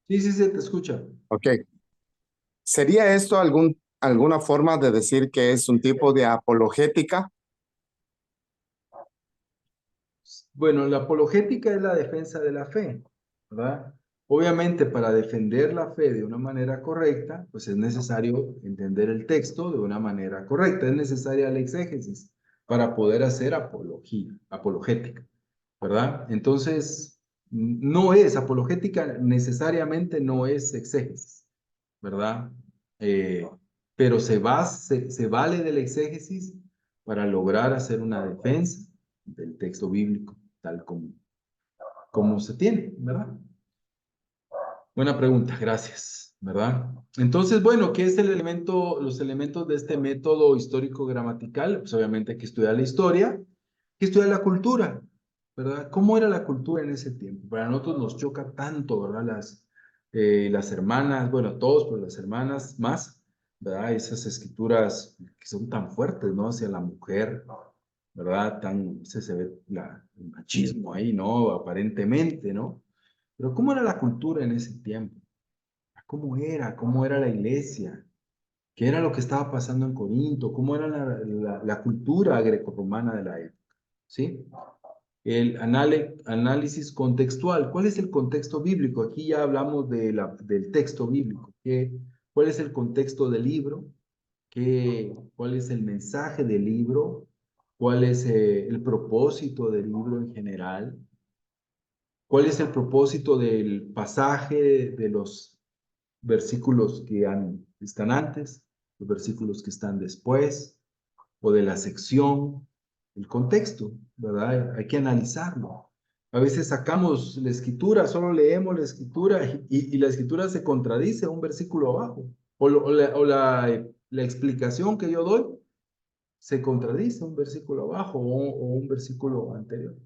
Sí, sí, se te escucha. Ok. ¿Sería esto alguna forma de decir que es un tipo de apologética? Bueno, la apologética es la defensa de la fe, ¿verdad? Obviamente, para defender la fe de una manera correcta, pues es necesario entender el texto de una manera correcta. Es necesaria la exégesis para poder hacer apologética, ¿verdad? Entonces, apologética necesariamente no es exégesis, ¿verdad? Pero se vale del exégesis para lograr hacer una defensa del texto bíblico, tal como cómo se tiene, ¿verdad? Buena pregunta, gracias, ¿verdad? Entonces, bueno, ¿qué es el elemento, los elementos de este método histórico-gramatical? Pues obviamente hay que estudiar la historia, hay que estudiar la cultura, ¿verdad? ¿Cómo era la cultura en ese tiempo? Para nosotros nos choca tanto, ¿verdad? Las hermanas, bueno, todos, pero las hermanas más, ¿verdad? Esas escrituras que son tan fuertes, ¿no? Hacia la mujer, ¿verdad? Se ve el machismo ahí, ¿no? Aparentemente, ¿no? Pero ¿cómo era la cultura en ese tiempo? ¿Cómo era? ¿Cómo era la iglesia? ¿Qué era lo que estaba pasando en Corinto? ¿Cómo era la cultura grecorromana de la época? ¿Sí? El análisis contextual. ¿Cuál es el contexto bíblico? Aquí ya hablamos del texto bíblico. ¿Cuál es el contexto del libro? ¿Cuál es el mensaje del libro? ¿Cuál es el propósito del libro en general? ¿Cuál es el propósito del pasaje, de los versículos que están antes, los versículos que están después, o de la sección, el contexto, ¿verdad? Hay que analizarlo. A veces sacamos la escritura, solo leemos la escritura y la escritura se contradice a un versículo abajo, la explicación que yo doy se contradice a un versículo abajo o un versículo anterior,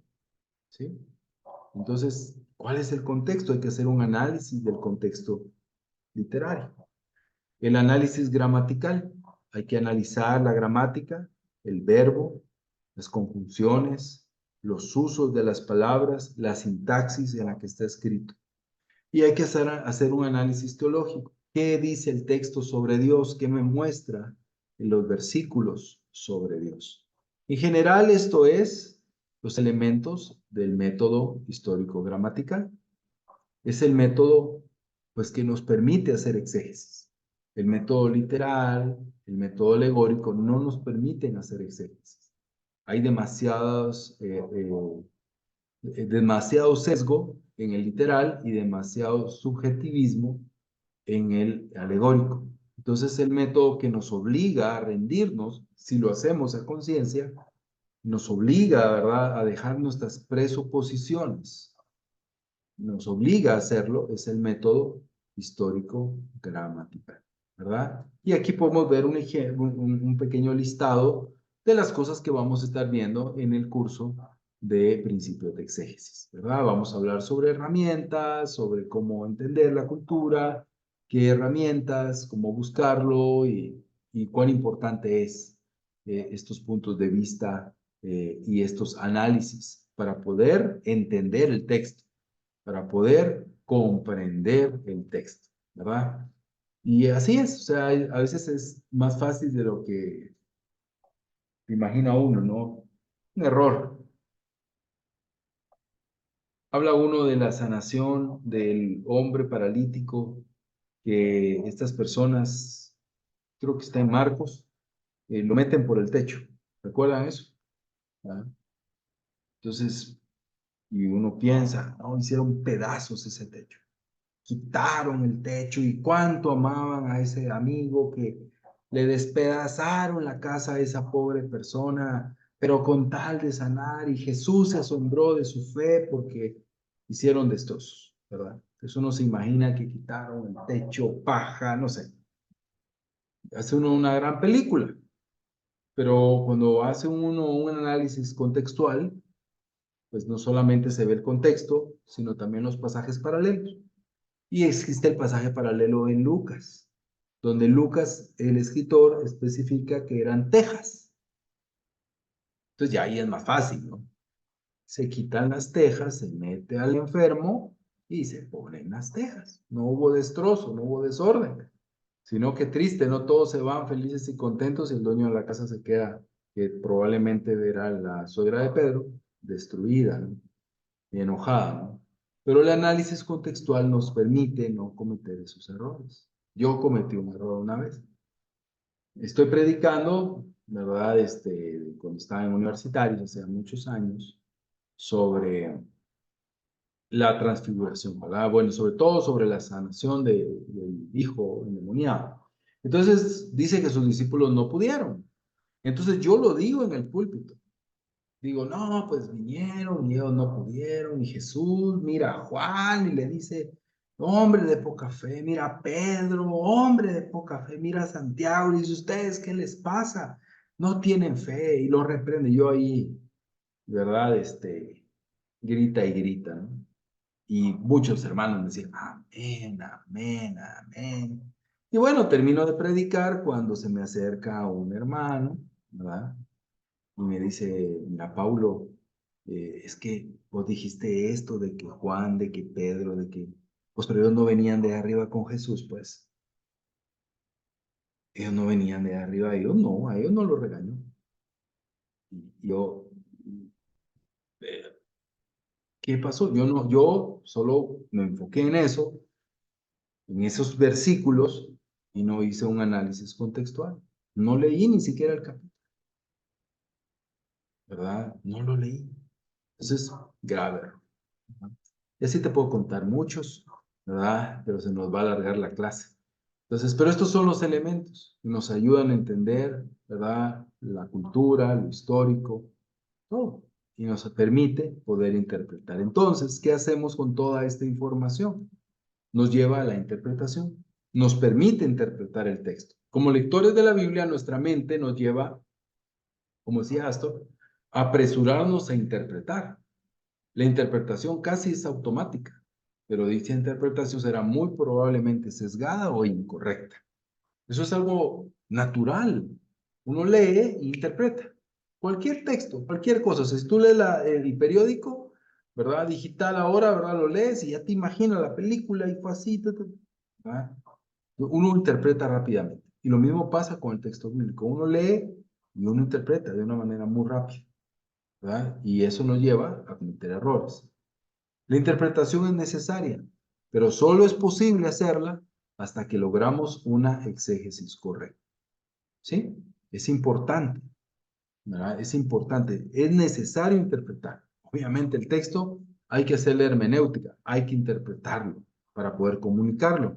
¿sí? Entonces, ¿cuál es el contexto? Hay que hacer un análisis del contexto literario. El análisis gramatical. Hay que analizar la gramática, el verbo, las conjunciones, los usos de las palabras, la sintaxis en la que está escrito. Y hay que hacer un análisis teológico. ¿Qué dice el texto sobre Dios? ¿Qué me muestra en los versículos sobre Dios? En general, esto es los elementos del método histórico-gramatical. Es el método, pues, que nos permite hacer exégesis. El método literal, el método alegórico no nos permiten hacer exégesis. Hay demasiado sesgo en el literal y demasiado subjetivismo en el alegórico. Entonces, el método que nos obliga a rendirnos, si lo hacemos a conciencia, nos obliga, ¿verdad?, a dejar nuestras presuposiciones. Nos obliga a hacerlo, es el método histórico-gramatical, ¿verdad? Y aquí podemos ver un pequeño listado de las cosas que vamos a estar viendo en el curso de principios de exégesis, ¿verdad? Vamos a hablar sobre herramientas, sobre cómo entender la cultura, qué herramientas, cómo buscarlo y cuán importante es estos puntos de vista y estos análisis para poder entender el texto, para poder comprender el texto, ¿verdad? Y así es, o sea, a veces es más fácil de lo que imagina uno, ¿no? Un error. Habla uno de la sanación del hombre paralítico, que estas personas, creo que está en Marcos, lo meten por el techo. ¿Recuerdan eso? ¿Ah? Entonces, y uno piensa, no, hicieron pedazos ese techo. Quitaron el techo y cuánto amaban a ese amigo que le despedazaron la casa a esa pobre persona, pero con tal de sanar, y Jesús se asombró de su fe porque hicieron destrozos, ¿verdad? Entonces uno se imagina que quitaron el techo, paja, no sé. Hace uno una gran película, pero cuando hace uno un análisis contextual, pues no solamente se ve el contexto, sino también los pasajes paralelos. Y existe el pasaje paralelo en Lucas, donde Lucas, el escritor, especifica que eran tejas. Entonces ya ahí es más fácil, ¿no? Se quitan las tejas, se mete al enfermo y se ponen las tejas. No hubo destrozo, no hubo desorden, sino que triste, no todos se van felices y contentos y el dueño de la casa se queda, que probablemente era la suegra de Pedro, destruida, ¿no? Y enojada, ¿no? Pero el análisis contextual nos permite no cometer esos errores. Yo cometí un error una vez. Estoy predicando, ¿verdad? Cuando estaba en universitario, hace muchos años, sobre la transfiguración, ¿verdad? Bueno, sobre todo sobre la sanación del hijo endemoniado. Entonces, dice que sus discípulos no pudieron. Entonces, yo lo digo en el púlpito. digo, no, pues vinieron y ellos no pudieron, y Jesús mira a Juan y le dice, hombre de poca fe, mira a Pedro, hombre de poca fe, mira a Santiago, y dice, ¿ustedes qué les pasa? No tienen fe, y lo reprende. Yo ahí, ¿verdad? Grita y grita, ¿no? Y muchos hermanos me decían, amén, amén, amén. Y bueno, termino de predicar cuando se me acerca un hermano, ¿verdad? Y me dice, mira, Paulo, es que vos dijiste esto de que Juan, de que Pedro, de que, pues pero ellos no venían de arriba con Jesús, pues. Ellos no venían de arriba, a ellos no los regañó. Y yo, eh, ¿qué pasó? Yo solo me enfoqué en eso, en esos versículos, y no hice un análisis contextual. No leí ni siquiera el capítulo, ¿verdad? No lo leí. Entonces, grave error. Y así te puedo contar muchos, ¿verdad? Pero se nos va a alargar la clase. Entonces, pero estos son los elementos que nos ayudan a entender, ¿verdad? La cultura, lo histórico, todo. Y nos permite poder interpretar. Entonces, ¿qué hacemos con toda esta información? Nos lleva a la interpretación. Nos permite interpretar el texto. Como lectores de la Biblia, nuestra mente nos lleva, como decía Astor, a apresurarnos a interpretar. La interpretación casi es automática, pero dicha interpretación será muy probablemente sesgada o incorrecta. Eso es algo natural. Uno lee e interpreta. Cualquier texto, cualquier cosa. Si tú lees el periódico, ¿verdad? Digital ahora, ¿verdad? Lo lees y ya te imaginas la película y fue así, ¿verdad? Uno interpreta rápidamente. Y lo mismo pasa con el texto bíblico. Uno lee y uno interpreta de una manera muy rápida, ¿verdad? Y eso nos lleva a cometer errores. La interpretación es necesaria, pero solo es posible hacerla hasta que logramos una exégesis correcta. ¿Sí? Es importante, ¿verdad? Es importante, es necesario interpretar. Obviamente el texto hay que hacerle hermenéutica, hay que interpretarlo para poder comunicarlo,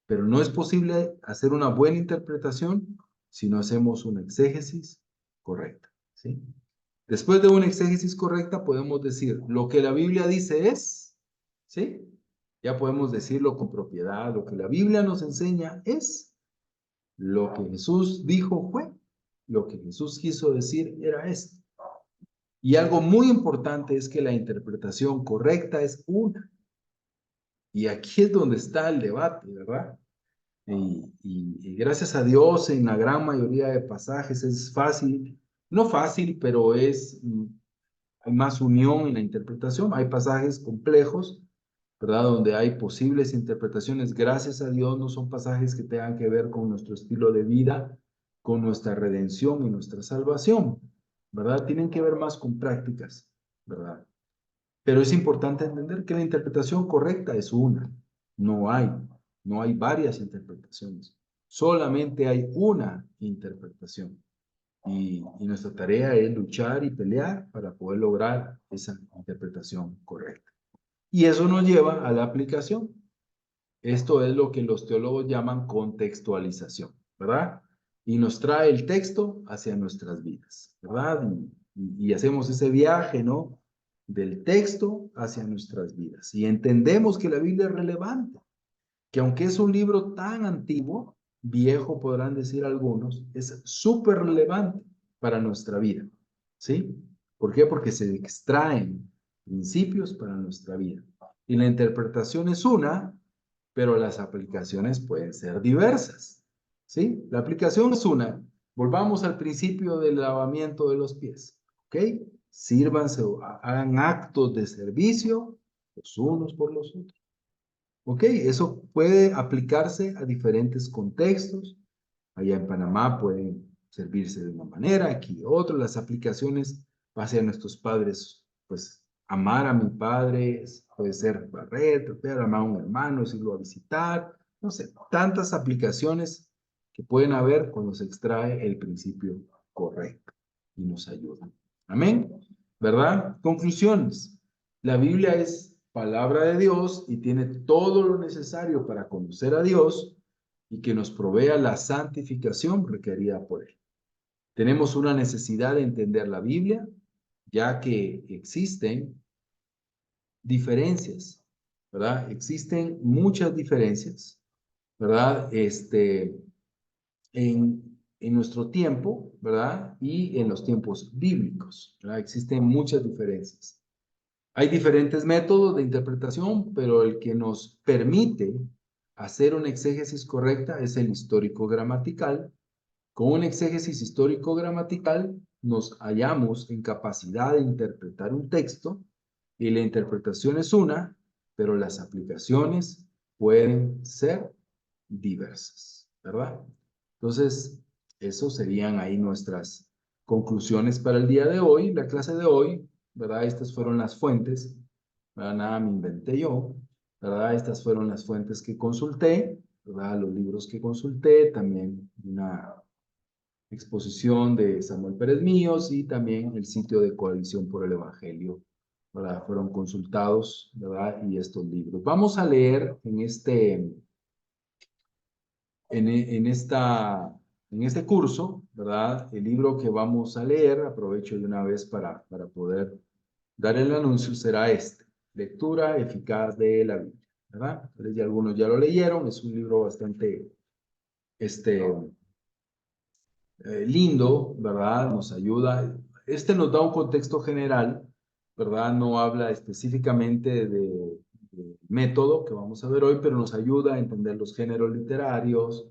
pero no es posible hacer una buena interpretación si no hacemos una exégesis correcta. ¿Sí? Después de una exégesis correcta podemos decir, lo que la Biblia dice es, ¿sí? Ya podemos decirlo con propiedad, lo que la Biblia nos enseña es, lo que Jesús dijo fue, lo que Jesús quiso decir era esto. Y algo muy importante es que la interpretación correcta es una. Y aquí es donde está el debate, ¿verdad? Y gracias a Dios en la gran mayoría de pasajes es fácil, no fácil, pero hay más unión en la interpretación. Hay pasajes complejos, ¿verdad? Donde hay posibles interpretaciones. Gracias a Dios no son pasajes que tengan que ver con nuestro estilo de vida, con nuestra redención y nuestra salvación, ¿verdad? Tienen que ver más con prácticas, ¿verdad? Pero es importante entender que la interpretación correcta es una. No hay, no hay varias interpretaciones. Solamente hay una interpretación. Y nuestra tarea es luchar y pelear para poder lograr esa interpretación correcta. Y eso nos lleva a la aplicación. Esto es lo que los teólogos llaman contextualización, ¿verdad? Y nos trae el texto hacia nuestras vidas, ¿verdad? Y hacemos ese viaje, ¿no? Del texto hacia nuestras vidas. Y entendemos que la Biblia es relevante, que aunque es un libro tan antiguo, viejo podrán decir algunos, es súper relevante para nuestra vida, ¿sí? ¿Por qué? Porque se extraen principios para nuestra vida. Y la interpretación es una, pero las aplicaciones pueden ser diversas, ¿sí? La aplicación es una. Volvamos al principio del lavamiento de los pies, ¿ok? Sírvanse, hagan actos de servicio los unos por los otros. ¿Ok? Eso puede aplicarse a diferentes contextos. Allá en Panamá pueden servirse de una manera, aquí otro. Las aplicaciones hacia nuestros padres, pues amar a mi padre, puede ser barrer, trapear, amar a un hermano, irlo a visitar, no sé, tantas aplicaciones que pueden haber cuando se extrae el principio correcto y nos ayudan. Amén, ¿verdad? Conclusiones. La Biblia es palabra de Dios y tiene todo lo necesario para conocer a Dios y que nos provea la santificación requerida por Él. Tenemos una necesidad de entender la Biblia, ya que existen diferencias, ¿verdad? Existen muchas diferencias, ¿verdad? En nuestro tiempo, ¿verdad? Y en los tiempos bíblicos, ¿verdad? Existen muchas diferencias. Hay diferentes métodos de interpretación, pero el que nos permite hacer una exégesis correcta es el histórico-gramatical. Con un exégesis histórico-gramatical nos hallamos en capacidad de interpretar un texto y la interpretación es una, pero las aplicaciones pueden ser diversas, ¿verdad? Entonces, eso serían ahí nuestras conclusiones para el día de hoy, la clase de hoy, ¿verdad? Estas fueron las fuentes, ¿verdad? Nada me inventé yo, ¿verdad? Estas fueron las fuentes que consulté, ¿verdad? Los libros que consulté, también una exposición de Samuel Pérez Míos y también el sitio de Coalición por el Evangelio, ¿verdad? Fueron consultados, ¿verdad? Y estos libros. Vamos a leer en este curso, ¿verdad? El libro que vamos a leer, aprovecho de una vez para poder dar el anuncio, será este, Lectura Eficaz de la Biblia, ¿verdad? Entonces, ya algunos ya lo leyeron, es un libro bastante, lindo, ¿verdad? Nos ayuda. Nos da un contexto general, ¿verdad? No habla específicamente de método que vamos a ver hoy, pero nos ayuda a entender los géneros literarios,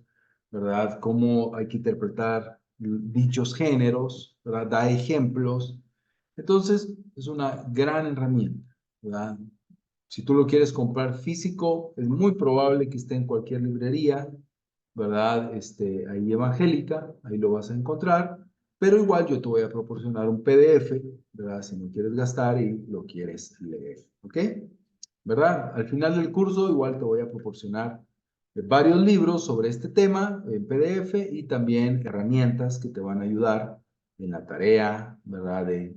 ¿verdad? Cómo hay que interpretar dichos géneros, ¿verdad? Da ejemplos. Entonces, es una gran herramienta, ¿verdad? Si tú lo quieres comprar físico, es muy probable que esté en cualquier librería, ¿verdad? Ahí evangélica, ahí lo vas a encontrar, pero igual yo te voy a proporcionar un PDF, ¿verdad? Si no quieres gastar y lo quieres leer, ¿ok? ¿Verdad? Al final del curso igual te voy a proporcionar varios libros sobre este tema en PDF y también herramientas que te van a ayudar en la tarea, ¿verdad? De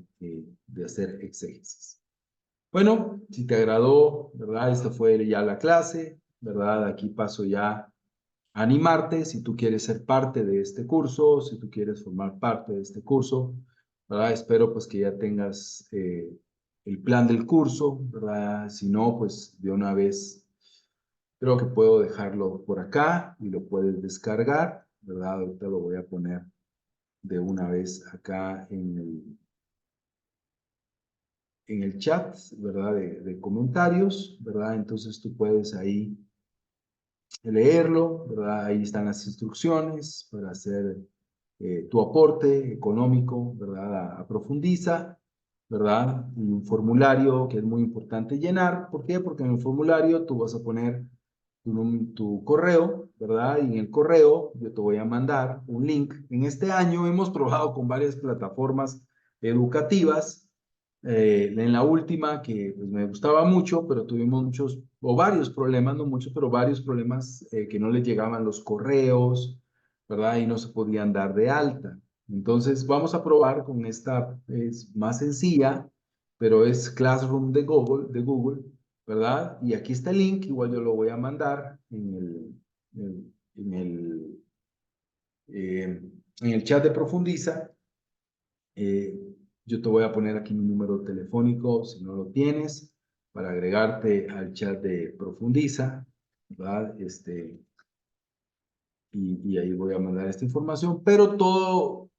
hacer exégesis. Bueno, si te agradó, ¿verdad? Esta fue ya la clase, ¿verdad? Aquí paso ya animarte si tú quieres ser parte de este curso, si tú quieres formar parte de este curso, ¿verdad? Espero pues que ya tengas el plan del curso, ¿verdad? Si no, pues de una vez creo que puedo dejarlo por acá y lo puedes descargar, ¿verdad? Ahorita lo voy a poner de una vez acá en el chat, ¿verdad? De comentarios, ¿verdad? Entonces tú puedes ahí leerlo, ¿verdad? Ahí están las instrucciones para hacer tu aporte económico, ¿verdad? A Profundiza, ¿verdad? Y un formulario que es muy importante llenar. ¿Por qué? Porque en el formulario tú vas a poner tu correo, ¿verdad? Y en el correo yo te voy a mandar un link. En este año hemos probado con varias plataformas educativas. En la última, que pues, me gustaba mucho, pero tuvimos muchos, o varios problemas, no muchos, pero varios problemas que no les llegaban los correos, ¿verdad? Y no se podían dar de alta. Entonces, vamos a probar con esta, es más sencilla, pero es Classroom de Google, ¿verdad? Y aquí está el link, igual yo lo voy a mandar en el chat de Profundiza. Yo te voy a poner aquí mi número telefónico, si no lo tienes, para agregarte al chat de Profundiza, ¿verdad? Y ahí voy a mandar esta información, pero todo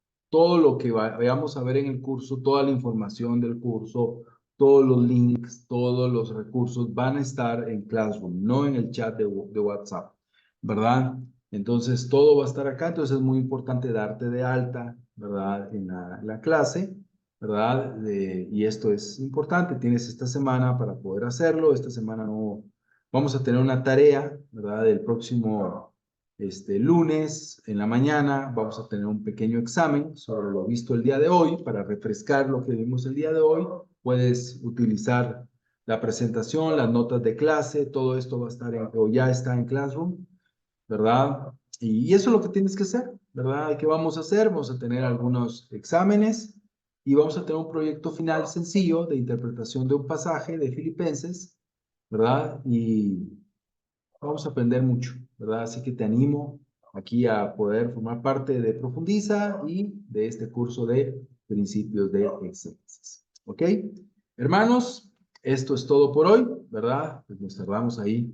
lo que vayamos a ver en el curso, toda la información del curso, todos los links, todos los recursos van a estar en Classroom, no en el chat de WhatsApp, ¿verdad? Entonces, todo va a estar acá, entonces es muy importante darte de alta, ¿verdad? En la clase, ¿verdad? Y esto es importante, tienes esta semana para poder hacerlo, esta semana no, vamos a tener una tarea, ¿verdad? El próximo lunes en la mañana vamos a tener un pequeño examen sobre lo visto el día de hoy para refrescar lo que vimos el día de hoy. Puedes utilizar la presentación, las notas de clase, todo esto va a estar o ya está en Classroom, ¿verdad? Y eso es lo que tienes que hacer, ¿verdad? ¿Qué vamos a hacer? Vamos a tener algunos exámenes y vamos a tener un proyecto final sencillo de interpretación de un pasaje de Filipenses, ¿verdad? Y vamos a aprender mucho, ¿verdad? Así que te animo aquí a poder formar parte de Profundiza y de este curso de principios de exégesis. ¿Ok? Hermanos, esto es todo por hoy, ¿verdad? Pues nos cerramos ahí